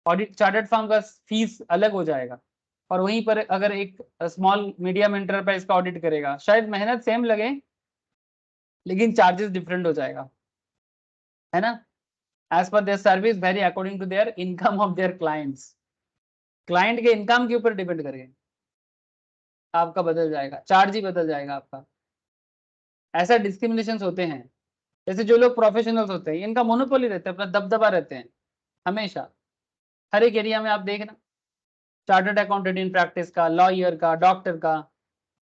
ऑडिट चार्टर्ड फर्म का फीस अलग हो जाएगा। और वहीं पर अगर एक स्मॉल मीडियम एंटरप्राइज का ऑडिट करेगा, शायद मेहनत सेम लगे लेकिन चार्जेस डिफरेंट हो जाएगा, है ना। As per their service vary according to their income of their clients, client के इनकम के ऊपर डिपेंड करके आपका बदल जाएगा, चार्ज ही बदल जाएगा आपका। ऐसा डिस्क्रिमिनेशन होते हैं। जैसे जो लोग प्रोफेशनल्स होते हैं, इनका मोनोपोली रहता है, अपना दबदबा रहते हैं हमेशा, हर एक एरिया में आप देखना, चार्टर्ड अकाउंटेंट इन प्रैक्टिस का, लॉयर का, डॉक्टर का,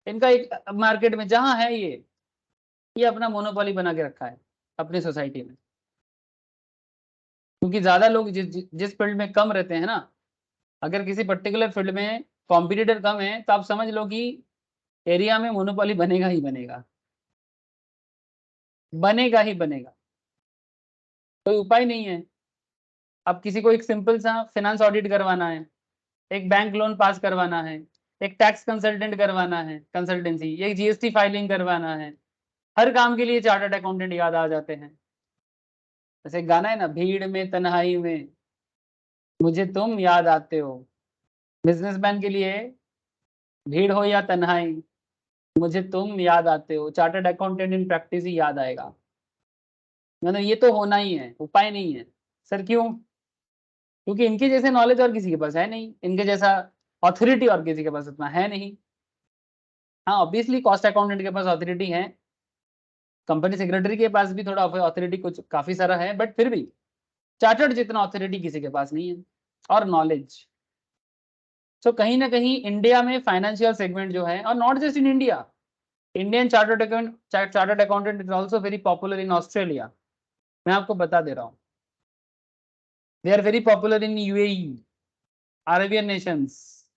इनका एक मार्केट में जहां है ये अपना मोनोपोली बना के रखा है अपनी सोसाइटी में। क्योंकि ज्यादा लोग जिस फील्ड में कम रहते हैं ना, अगर किसी पर्टिकुलर फील्ड में कॉम्पिटिटर कम है तो आप समझ लो कि एरिया में मोनोपोली बनेगा ही बनेगा, बनेगा ही बनेगा, कोई उपाय नहीं है। अब किसी को एक सिंपल सा फाइनेंस ऑडिट करवाना है, एक बैंक लोन पास करवाना है, एक टैक्स कंसल्टेंट करवाना है, कंसल्टेंसी, एक जीएसटी फाइलिंग करवाना है, हर काम के लिए चार्टर्ड अकाउंटेंट याद आ जाते हैं। जैसे गाना है ना, भीड़ में तन्हाई में मुझे तुम याद आते हो। बिजनेसमैन के लिए भीड़ हो या तन्हाई, मुझे तुम याद आते हो, चार्टर्ड अकाउंटेंट इन प्रैक्टिस ही याद आएगा। मतलब ये तो होना ही है, उपाय नहीं है। सर क्यों? क्योंकि इनके जैसे नॉलेज और किसी के पास है नहीं, इनके जैसा ऑथोरिटी और किसी के पास इतना है नहीं। हाँ ऑब्वियसली कॉस्ट अकाउंटेंट के पास ऑथोरिटी है, कंपनी सेक्रेटरी के पास भी थोड़ा ऑथोरिटी कुछ काफी सारा है, बट फिर भी चार्टर्ड जितना ऑथोरिटी किसी के पास नहीं है और नॉलेज। सो कहीं ना कहीं इंडिया में फाइनेंशियल सेगमेंट जो है, और not just in India, Indian chartered accountant is also very popular in Australia. मैं आपको बता दे रहा हूँ, they are very popular in UAE, Arabian nations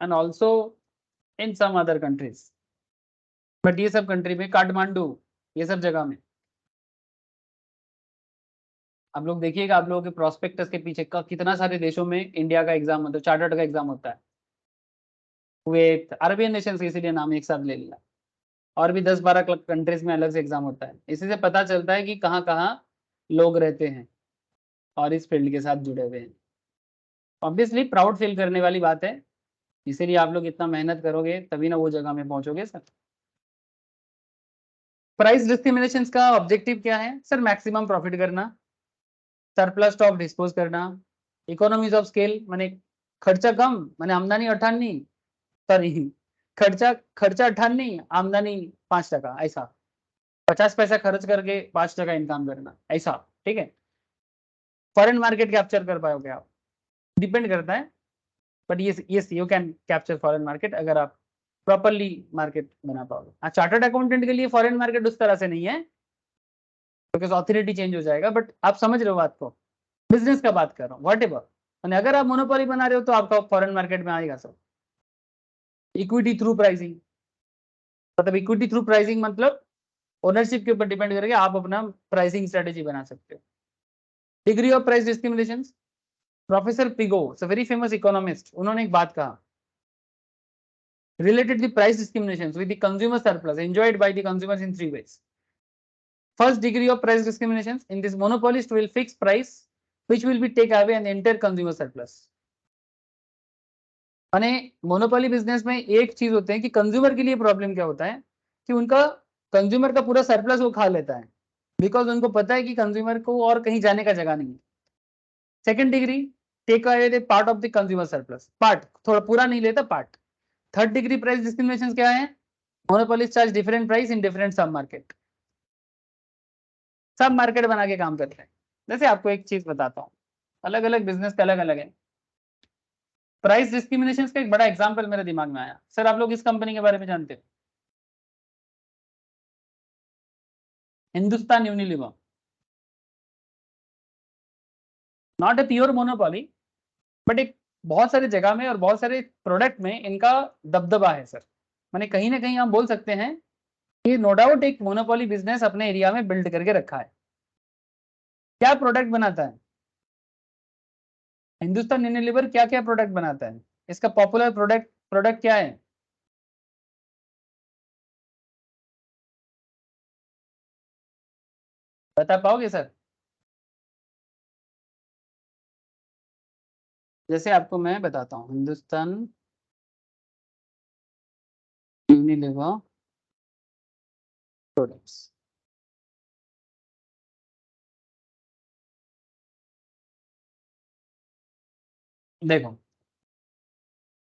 and also in some other countries. But ये सब कंट्री में, काठमांडू, ये सब जगह में आप लोग देखिएगा, आप लोगों के प्रोस्पेक्टस के पीछे का कितना सारे देशों में इंडिया का एग्जाम, मतलब चार्टर्ड का एग्जाम होता है। कुवैत, अरबियन नेशंस, इसीलिए नाम एक साथ ले लिया, और भी 10-12 कंट्रीज में अलग से एग्जाम होता है। इसी से पता चलता है कि कहाँ कहाँ लोग रहते हैं और इस फील्ड के साथ जुड़े हुए हैं। ऑब्वियसली प्राउड फील करने वाली बात है, इसीलिए आप लोग इतना मेहनत करोगे तभी ना वो जगह में पहुंचोगे सर। प्राइस डिस्क्रिमिनेशन का ऑब्जेक्टिव क्या है सर? मैक्सिमम प्रॉफिट करना, सरप्लस स्टॉक डिस्पोज करना, इकोनॉमीज ऑफ स्केल, माने खर्चा कम, माने आमदनी 58, सॉरी खर्चा खर्चा 58, आमदनी 5%, ऐसा 50 पैसा खर्च करके 5% इनकम करना, ऐसा, ठीक है। फॉरेन मार्केट कैप्चर कर पाओगे आप, डिपेंड करता है, बट ये you can capture foreign market अगर आप प्रॉपरली मार्केट बना पाओगे। चार्टर्ड अकाउंटेंट के लिए फॉरेन मार्केट उस तरह से नहीं है, बिकॉज ऑथोरिटी चेंज हो जाएगा, बट आप समझ रहे हो बात को, बिजनेस का बात कर रहा हूँ, वॉट एवर। अगर आप मोनोपोली बना रहे हो तो आपका फॉरेन मार्केट में आएगा सब। इक्विटी थ्रू प्राइसिंग, मतलब इक्विटी थ्रू प्राइसिंग मतलब ओनरशिप के ऊपर डिपेंड करके आप अपना प्राइसिंग स्ट्रेटेजी बना सकते हो। Degree of price discrimination, professor Pigou, very famous economist, उन्होंने एक बात कहा, related the price discriminations with the consumer surplus enjoyed by the consumers in 3 ways. First degree of price discriminations, in this monopolist will fix price which will be take away an entire consumer surplus. माने monopoly business में एक चीज होते हैं कि consumer के लिए problem क्या होता है कि उनका कंज्यूमर का पूरा सरप्लस वो खा लेता है, बिकॉज उनको पता है कि कंज्यूमर को और कहीं जाने का जगह नहीं है। Second degree, take away the part of the consumer surplus, part, थोड़ा पूरा नहीं लेता, part. Third degree price discrimination क्या है? Monopolist charge different price in different sub market, sub market बना के काम करते हैं। जैसे आपको एक चीज बताता हूँ, अलग अलग बिजनेस का अलग अलग है। प्राइस डिस्क्रिमिनेशन का एक बड़ा एग्जांपल मेरे दिमाग में आया। सर आप लोग इस कंपनी के बारे में जानते हो? Hindustan Unilever, not a pure monopoly, but एक बहुत सारी जगह में और बहुत सारे प्रोडक्ट में इनका दबदबा है सर। माने कहीं ना कहीं हम बोल सकते हैं कि नो डाउट एक मोनोपोली बिजनेस अपने एरिया में बिल्ड करके रखा है। क्या प्रोडक्ट बनाता है हिंदुस्तान यूनिलीवर? क्या क्या प्रोडक्ट बनाता है? इसका पॉपुलर प्रोडक्ट प्रोडक्ट क्या है? बता पाओगे सर? जैसे आपको मैं बताता हूँ, हिंदुस्तान यूनिलीवर प्रोडक्ट्स, देखो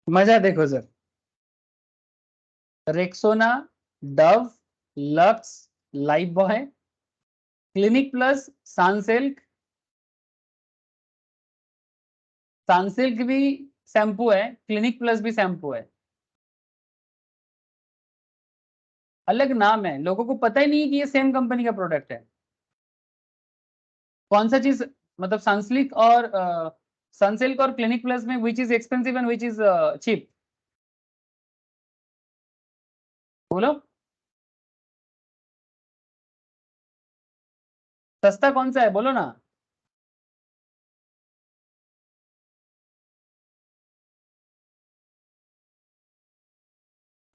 मजा देखो sir. Rexona, Dove, lux, life boy, clinic plus, Sunsilk. Sunsilk भी शैम्पू है, क्लिनिक प्लस भी शैम्पू है। अलग नाम है, लोगों को पता ही नहीं है कि ये सेम कंपनी का प्रोडक्ट है। कौन सा चीज, मतलब सनसिल्क और सनसिल्क और क्लिनिक प्लस में which is expensive and which is cheap? बोलो, सस्ता कौन सा है, बोलो ना।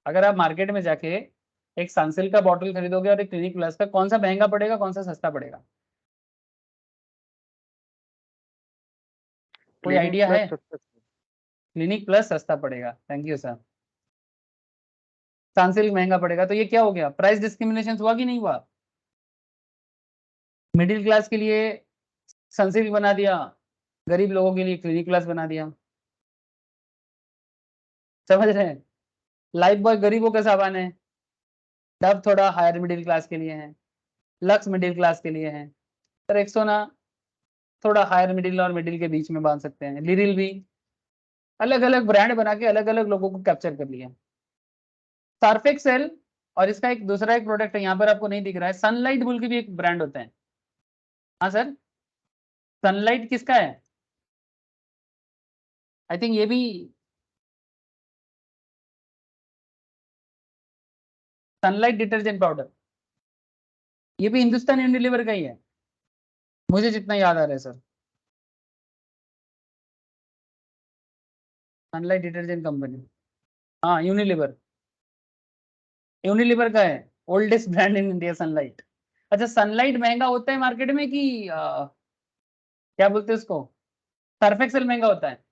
अगर आप मार्केट में जाके एक सनसिल्क का बॉटल खरीदोगे और एक क्लिनिक प्लस का, कौन सा महंगा पड़ेगा, कौन सा सस्ता पड़ेगा? कोई
क्लिनिक
आइडिया है?
प्लस सस्ता।
क्लिनिक प्लस सस्ता पड़ेगा, थैंक यू सर। सनसिल्क महंगा पड़ेगा, तो ये क्या हो गया? प्राइस डिस्क्रिमिनेशन हुआ कि नहीं हुआ? मिडिल क्लास के लिए सनसिल्क बना दिया, गरीब लोगों के लिए क्लिनिक प्लस बना दिया। समझ रहे हैं? लाइफ बॉय गरीबों का सामान है, डव थोड़ा हायर मिडिल क्लास के लिए है, लक्स मिडिल क्लास के लिए है, रेक्सोना थोड़ा हायर मिडिल और मिडिल के बीच में बांध सकते हैं, लिरिल भी। अलग अलग ब्रांड बना के अलग अलग लोगों को कैप्चर कर लिया। सर्फ एक्सेल, और इसका एक दूसरा एक प्रोडक्ट है, यहाँ पर आपको नहीं दिख रहा है, सनलाइट बोल के भी एक ब्रांड होता है। हाँ सर, सनलाइट किसका है? आई थिंक ये भी सनलाइट डिटर्जेंट पाउडर, ये भी हिंदुस्तान यूनिलीवर का ही है, मुझे जितना याद आ रहा है सर। सनलाइट डिटर्जेंट कंपनी, हाँ यूनिलीवर, यूनिलीवर का है, oldest brand in India sunlight. अच्छा, सनलाइट महंगा होता है मार्केट में कि क्या बोलते हैं उसको, सर्फ एक्सेल महंगा होता है?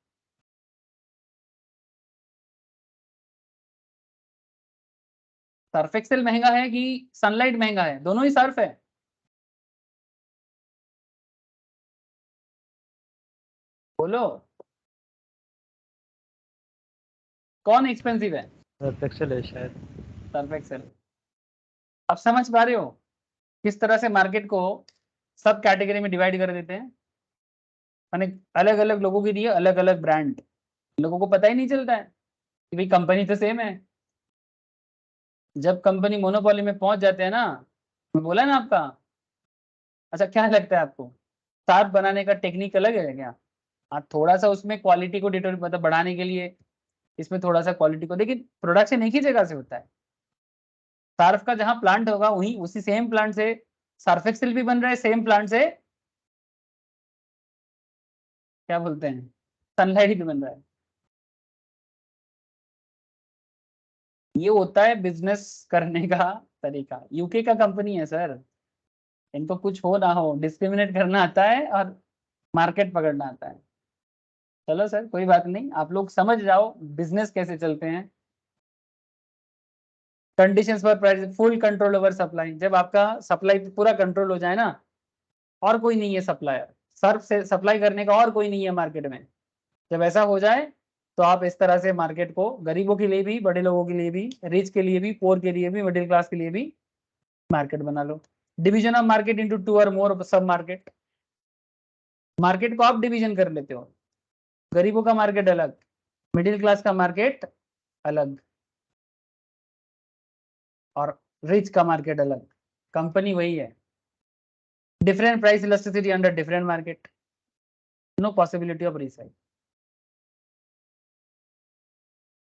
सर्फ एक्सेल महंगा है कि सनलाइट महंगा है? दोनों ही सर्फ है। बोलो, कौन एक्सपेंसिव है?
सर्फ एक्सेल है शायद।
Surf Excel. अब समझ पा रहे हो किस तरह से मार्केट को सब कैटेगरी में डिवाइड कर देते हैं? माने अलग अलग लोगों के लिए अलग अलग ब्रांड, लोगों को पता ही नहीं चलता है कि भाई कंपनी तो सेम है। जब कंपनी मोनोपोली में पहुंच जाते हैं ना, मैं बोला ना आपका। अच्छा, क्या लगता है आपको, साथ बनाने का टेक्निक अलग है क्या? हाँ, थोड़ा सा उसमें क्वालिटी को डिटर मतलब बढ़ाने के लिए, इसमें थोड़ा सा क्वालिटी को, लेकिन प्रोडक्शन एक ही जगह से होता है। सर्फ का जहां प्लांट होगा वहीं उसी सेम प्लांट से सर्फ एक्सेल भी बन रहा है, सेम प्लांट से क्या बोलते हैं, सनलाइट भी बन रहा है। ये होता है बिजनेस करने का तरीका। यूके का कंपनी है सर, इनको कुछ हो ना हो डिस्क्रिमिनेट करना आता है और मार्केट पकड़ना आता है। चलो सर, कोई बात नहीं, आप लोग समझ जाओ बिजनेस कैसे चलते हैं। Conditions for price, full control over supply, जब आपका सप्लाई पूरा कंट्रोल हो जाए ना, और कोई नहीं है सप्लायर, सर्फ से सप्लाई करने का और कोई नहीं है मार्केट में, जब ऐसा हो जाए तो आप इस तरह से मार्केट को गरीबों के लिए भी, बड़े लोगों के लिए भी, रिच के लिए भी, पोर के लिए भी, मिडिल क्लास के लिए भी मार्केट बना लो। डिवीजन ऑफ मार्केट इनटू 2 और मोर सब मार्केट, मार्केट को आप डिवीजन कर लेते हो, गरीबों का मार्केट अलग, मिडिल क्लास का मार्केट अलग, और रिच का मार्केट अलग, कंपनी वही है, different price elasticity under different market, no possibility of resale,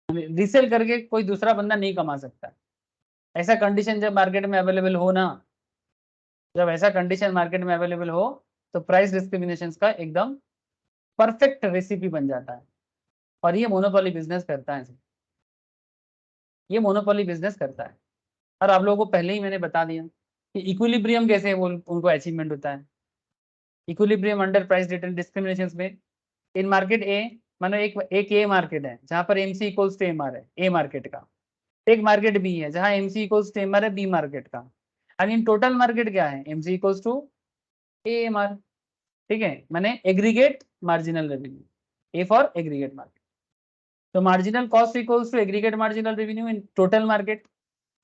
resale करके कोई दूसरा बंदा नहीं कमा सकता, ऐसा कंडीशन जब मार्केट में अवेलेबल हो ना, जब ऐसा कंडीशन मार्केट में अवेलेबल हो तो प्राइस डिस्क्रिमिनेशन का एकदम परफेक्ट रेसिपी बन जाता है, और ये मोनोपोली बिजनेस करता है, ये मोनोपोली बिजनेस करता है। और आप लोगों को पहले ही मैंने बता दिया कि इक्विलिब्रियम कैसे वो उनको अचीवमेंट होता है, इक्विलिब्रियम अंडर प्राइस डिस्क्रिमिनेशन में, इन मार्केट ए, मानो एक ए मार्केट है जहां पर एमसी इक्वल्स टू एमआर है, ए मार्केट का, एक मार्केट बी है जहां एमसी इक्वल्स टू एमआर है, बी मार्केट का, एंड इन टोटल मार्केट क्या है, MC equals to A MR, ठीक है, मैंने aggregate marginal revenue, A for aggregate market, तो marginal cost equals to aggregate marginal revenue in total market,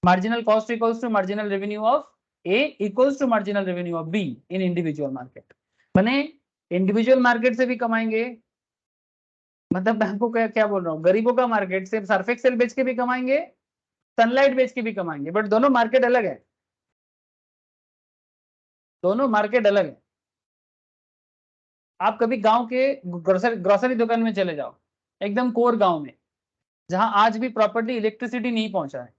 marginal cost equals to marginal revenue of A equals to marginal revenue of B in individual market, मैंने individual market से भी कमाएंगे, मतलब मैं आपको क्या क्या बोल रहा हूँ, गरीबों का मार्केट से सर्फ एक्सेल बेच के भी कमाएंगे, सनलाइट बेच के भी कमाएंगे, बट दोनों मार्केट अलग है, दोनों मार्केट अलग है। आप कभी गांव के ग्रोसरी दुकान में चले जाओ, एकदम कोर गांव में जहां आज भी प्रॉपर्टी इलेक्ट्रिसिटी नहीं पहुंचा है,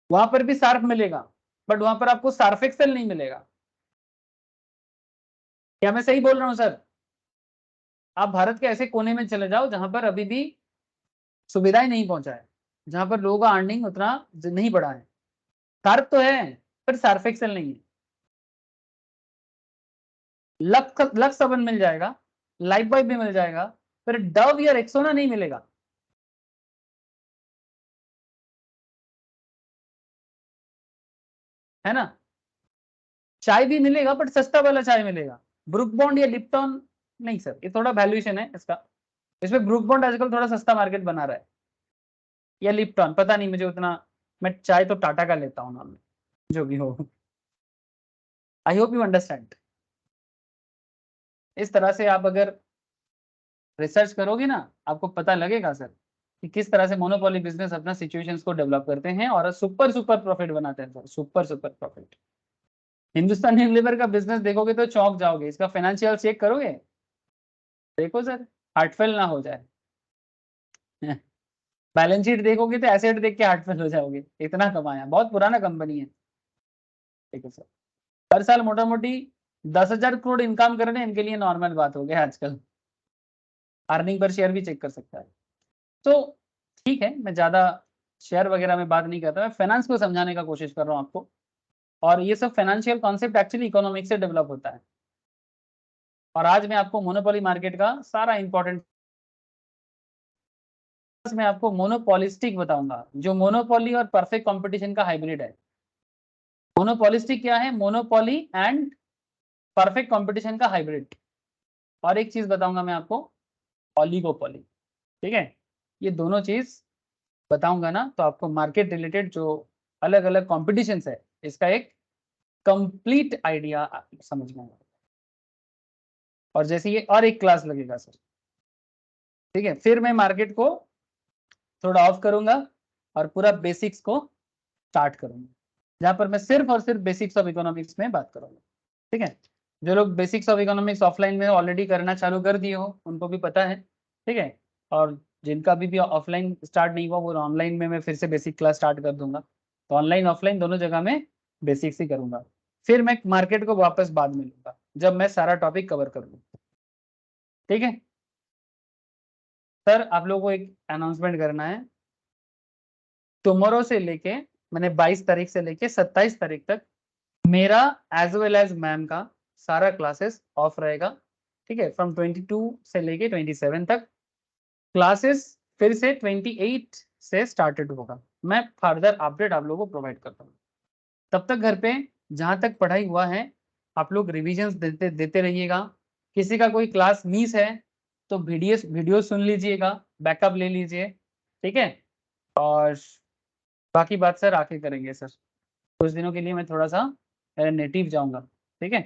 वहां पर भी सार्फ मिलेगा, बट वहां पर आपको सार्फ एक्सेल नहीं मिलेगा। क्या मैं सही बोल रहा हूँ सर? आप भारत के ऐसे कोने में चले जाओ जहां पर अभी भी सुविधाएं नहीं पहुंचा है, जहां पर लोगों का अर्निंग उतना नहीं बढ़ा है, सार्फ तो है पर सार्फ एक्सेल नहीं है, लक्स साबुन मिल जाएगा, लाइफ बॉय भी मिल जाएगा, पर डव या रेक्सोना नहीं मिलेगा, है ना? चाय भी मिलेगा बट सस्ता वाला चाय मिलेगा, ब्रुक बॉन्ड या लिप्टन नहीं सर, ये थोड़ा वैल्यूएशन है इसका, इसमें ब्रुक बॉन्ड आजकल थोड़ा सस्ता मार्केट बना रहा है, या लिप्टन पता नहीं मुझे उतना, मैं चाय तो टाटा का लेता हूँ नाम, जो भी हो, आई होप यू अंडरस्टैंड। इस तरह से आप अगर रिसर्च करोगे ना, आपको पता लगेगा सर कि किस तरह से मोनोपोली बिजनेस अपना सिचुएशंस को डेवलप करते हैं और सुपर सुपर प्रॉफिट बनाते हैं sir, super super profit. Hindustan Unilever का बिजनेस देखोगे तो चौंक जाओगे, इसका फाइनेंशियल चेक करोगे, देखो सर, हार्टफेल ना हो जाए, बैलेंस शीट देखोगे तो एसेट देख के हार्टफेल हो जाओगे, इतना कमाया, बहुत पुराना कंपनी है, ठीक है सर। हर साल मोटा मोटी 10,000 करोड़ इनकम करने इनके लिए नॉर्मल बात हो गया आजकल, अर्निंग पर शेयर भी चेक कर सकता है। तो ठीक है, मैं ज्यादा शेयर वगैरह में बात नहीं कर रहा, मैं फाइनेंस को समझाने का कोशिश कर रहा हूँ आपको, और ये सब फाइनेंशियल कॉन्सेप्ट एक्चुअली इकोनॉमिक्स से डेवलप होता है, और आज मैं आपको मोनोपोली मार्केट का सारा इंपॉर्टेंट, मैं आपको मोनोपोलिस्टिक बताऊंगा, जो मोनोपोली और परफेक्ट कंपटीशन का हाइब्रिड है। मोनोपोलिस्टिक क्या है? मोनोपोली एंड परफेक्ट कंपटीशन का हाइब्रिड। और एक चीज बताऊंगा मैं आपको, ऑलिगोपोली, ठीक है, ये दोनों चीज बताऊंगा ना तो आपको मार्केट रिलेटेड जो अलग अलग कॉम्पिटिशन है इसका एक कंप्लीट आइडिया समझ में आएगा, और जैसे ये और एक क्लास लगेगा सर, ठीक है, फिर मैं मार्केट को थोड़ा ऑफ करूंगा और पूरा बेसिक्स को स्टार्ट करूंगा, जहां पर मैं सिर्फ और सिर्फ बेसिक्स ऑफ इकोनॉमिक्स में बात करूंगा, ठीक है। जो लोग बेसिक्स ऑफ इकोनॉमिक्स ऑफलाइन में ऑलरेडी करना चालू कर दिए हो उनको भी पता है, ठीक है, और जिनका भी ऑफलाइन स्टार्ट नहीं हुआ वो ऑनलाइन में मैं फिर से बेसिक क्लास स्टार्ट कर दूंगा, तो ऑनलाइन ऑफलाइन दोनों जगह में बेसिक्स ही करूंगा, फिर मैं मार्केट को वापस बाद में लूंगा जब मैं सारा टॉपिक कवर कर लूँ, ठीक है। सर आप लोगों को एक अनाउंसमेंट करना है, टुमारो से लेके, मैंने 22 तारीख से लेके 27 तारीख तक मेरा एज वेल एज मैम का सारा क्लासेस ऑफ रहेगा, ठीक है, फ्रॉम 22 से लेके 27 तक, क्लासेस फिर से 28 से स्टार्टेड होगा। मैं फर्दर अपडेट आप लोगों को प्रोवाइड करता हूँ। तब तक घर पे जहाँ तक पढ़ाई हुआ है आप लोग रिविजन्स देते रहिएगा। किसी का कोई क्लास मिस है तो वीडियो सुन लीजिएगा, बैकअप ले लीजिए, ठीक है। और बाकी बात सर आके करेंगे सर। कुछ दिनों के लिए मैं थोड़ा सा नेटिव जाऊंगा, ठीक है।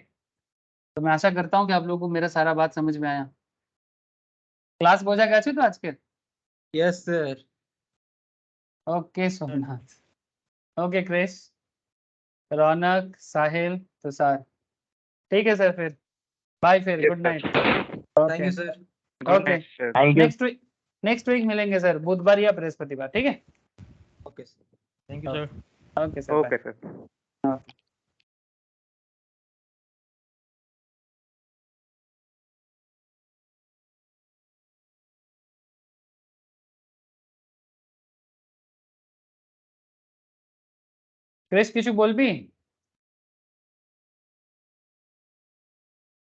तो मैं आशा करता हूँ कि आप लोगों को मेरा सारा बात समझ में आया। क्लास बोझा गया तो आज के।
Yes sir.
Okay Somnath, okay Krish, Raunak, Sahil, Tushar, ठीक है सर। फिर बाय, फिर good night.
Thank you sir.
Okay,
thank you.
Next week मिलेंगे सर, बुधवार या बृहस्पतिवार, ठीक है।
Okay sir, thank you sir.
Okay sir,
okay sir.
Bye. Kris কিছু বলবি?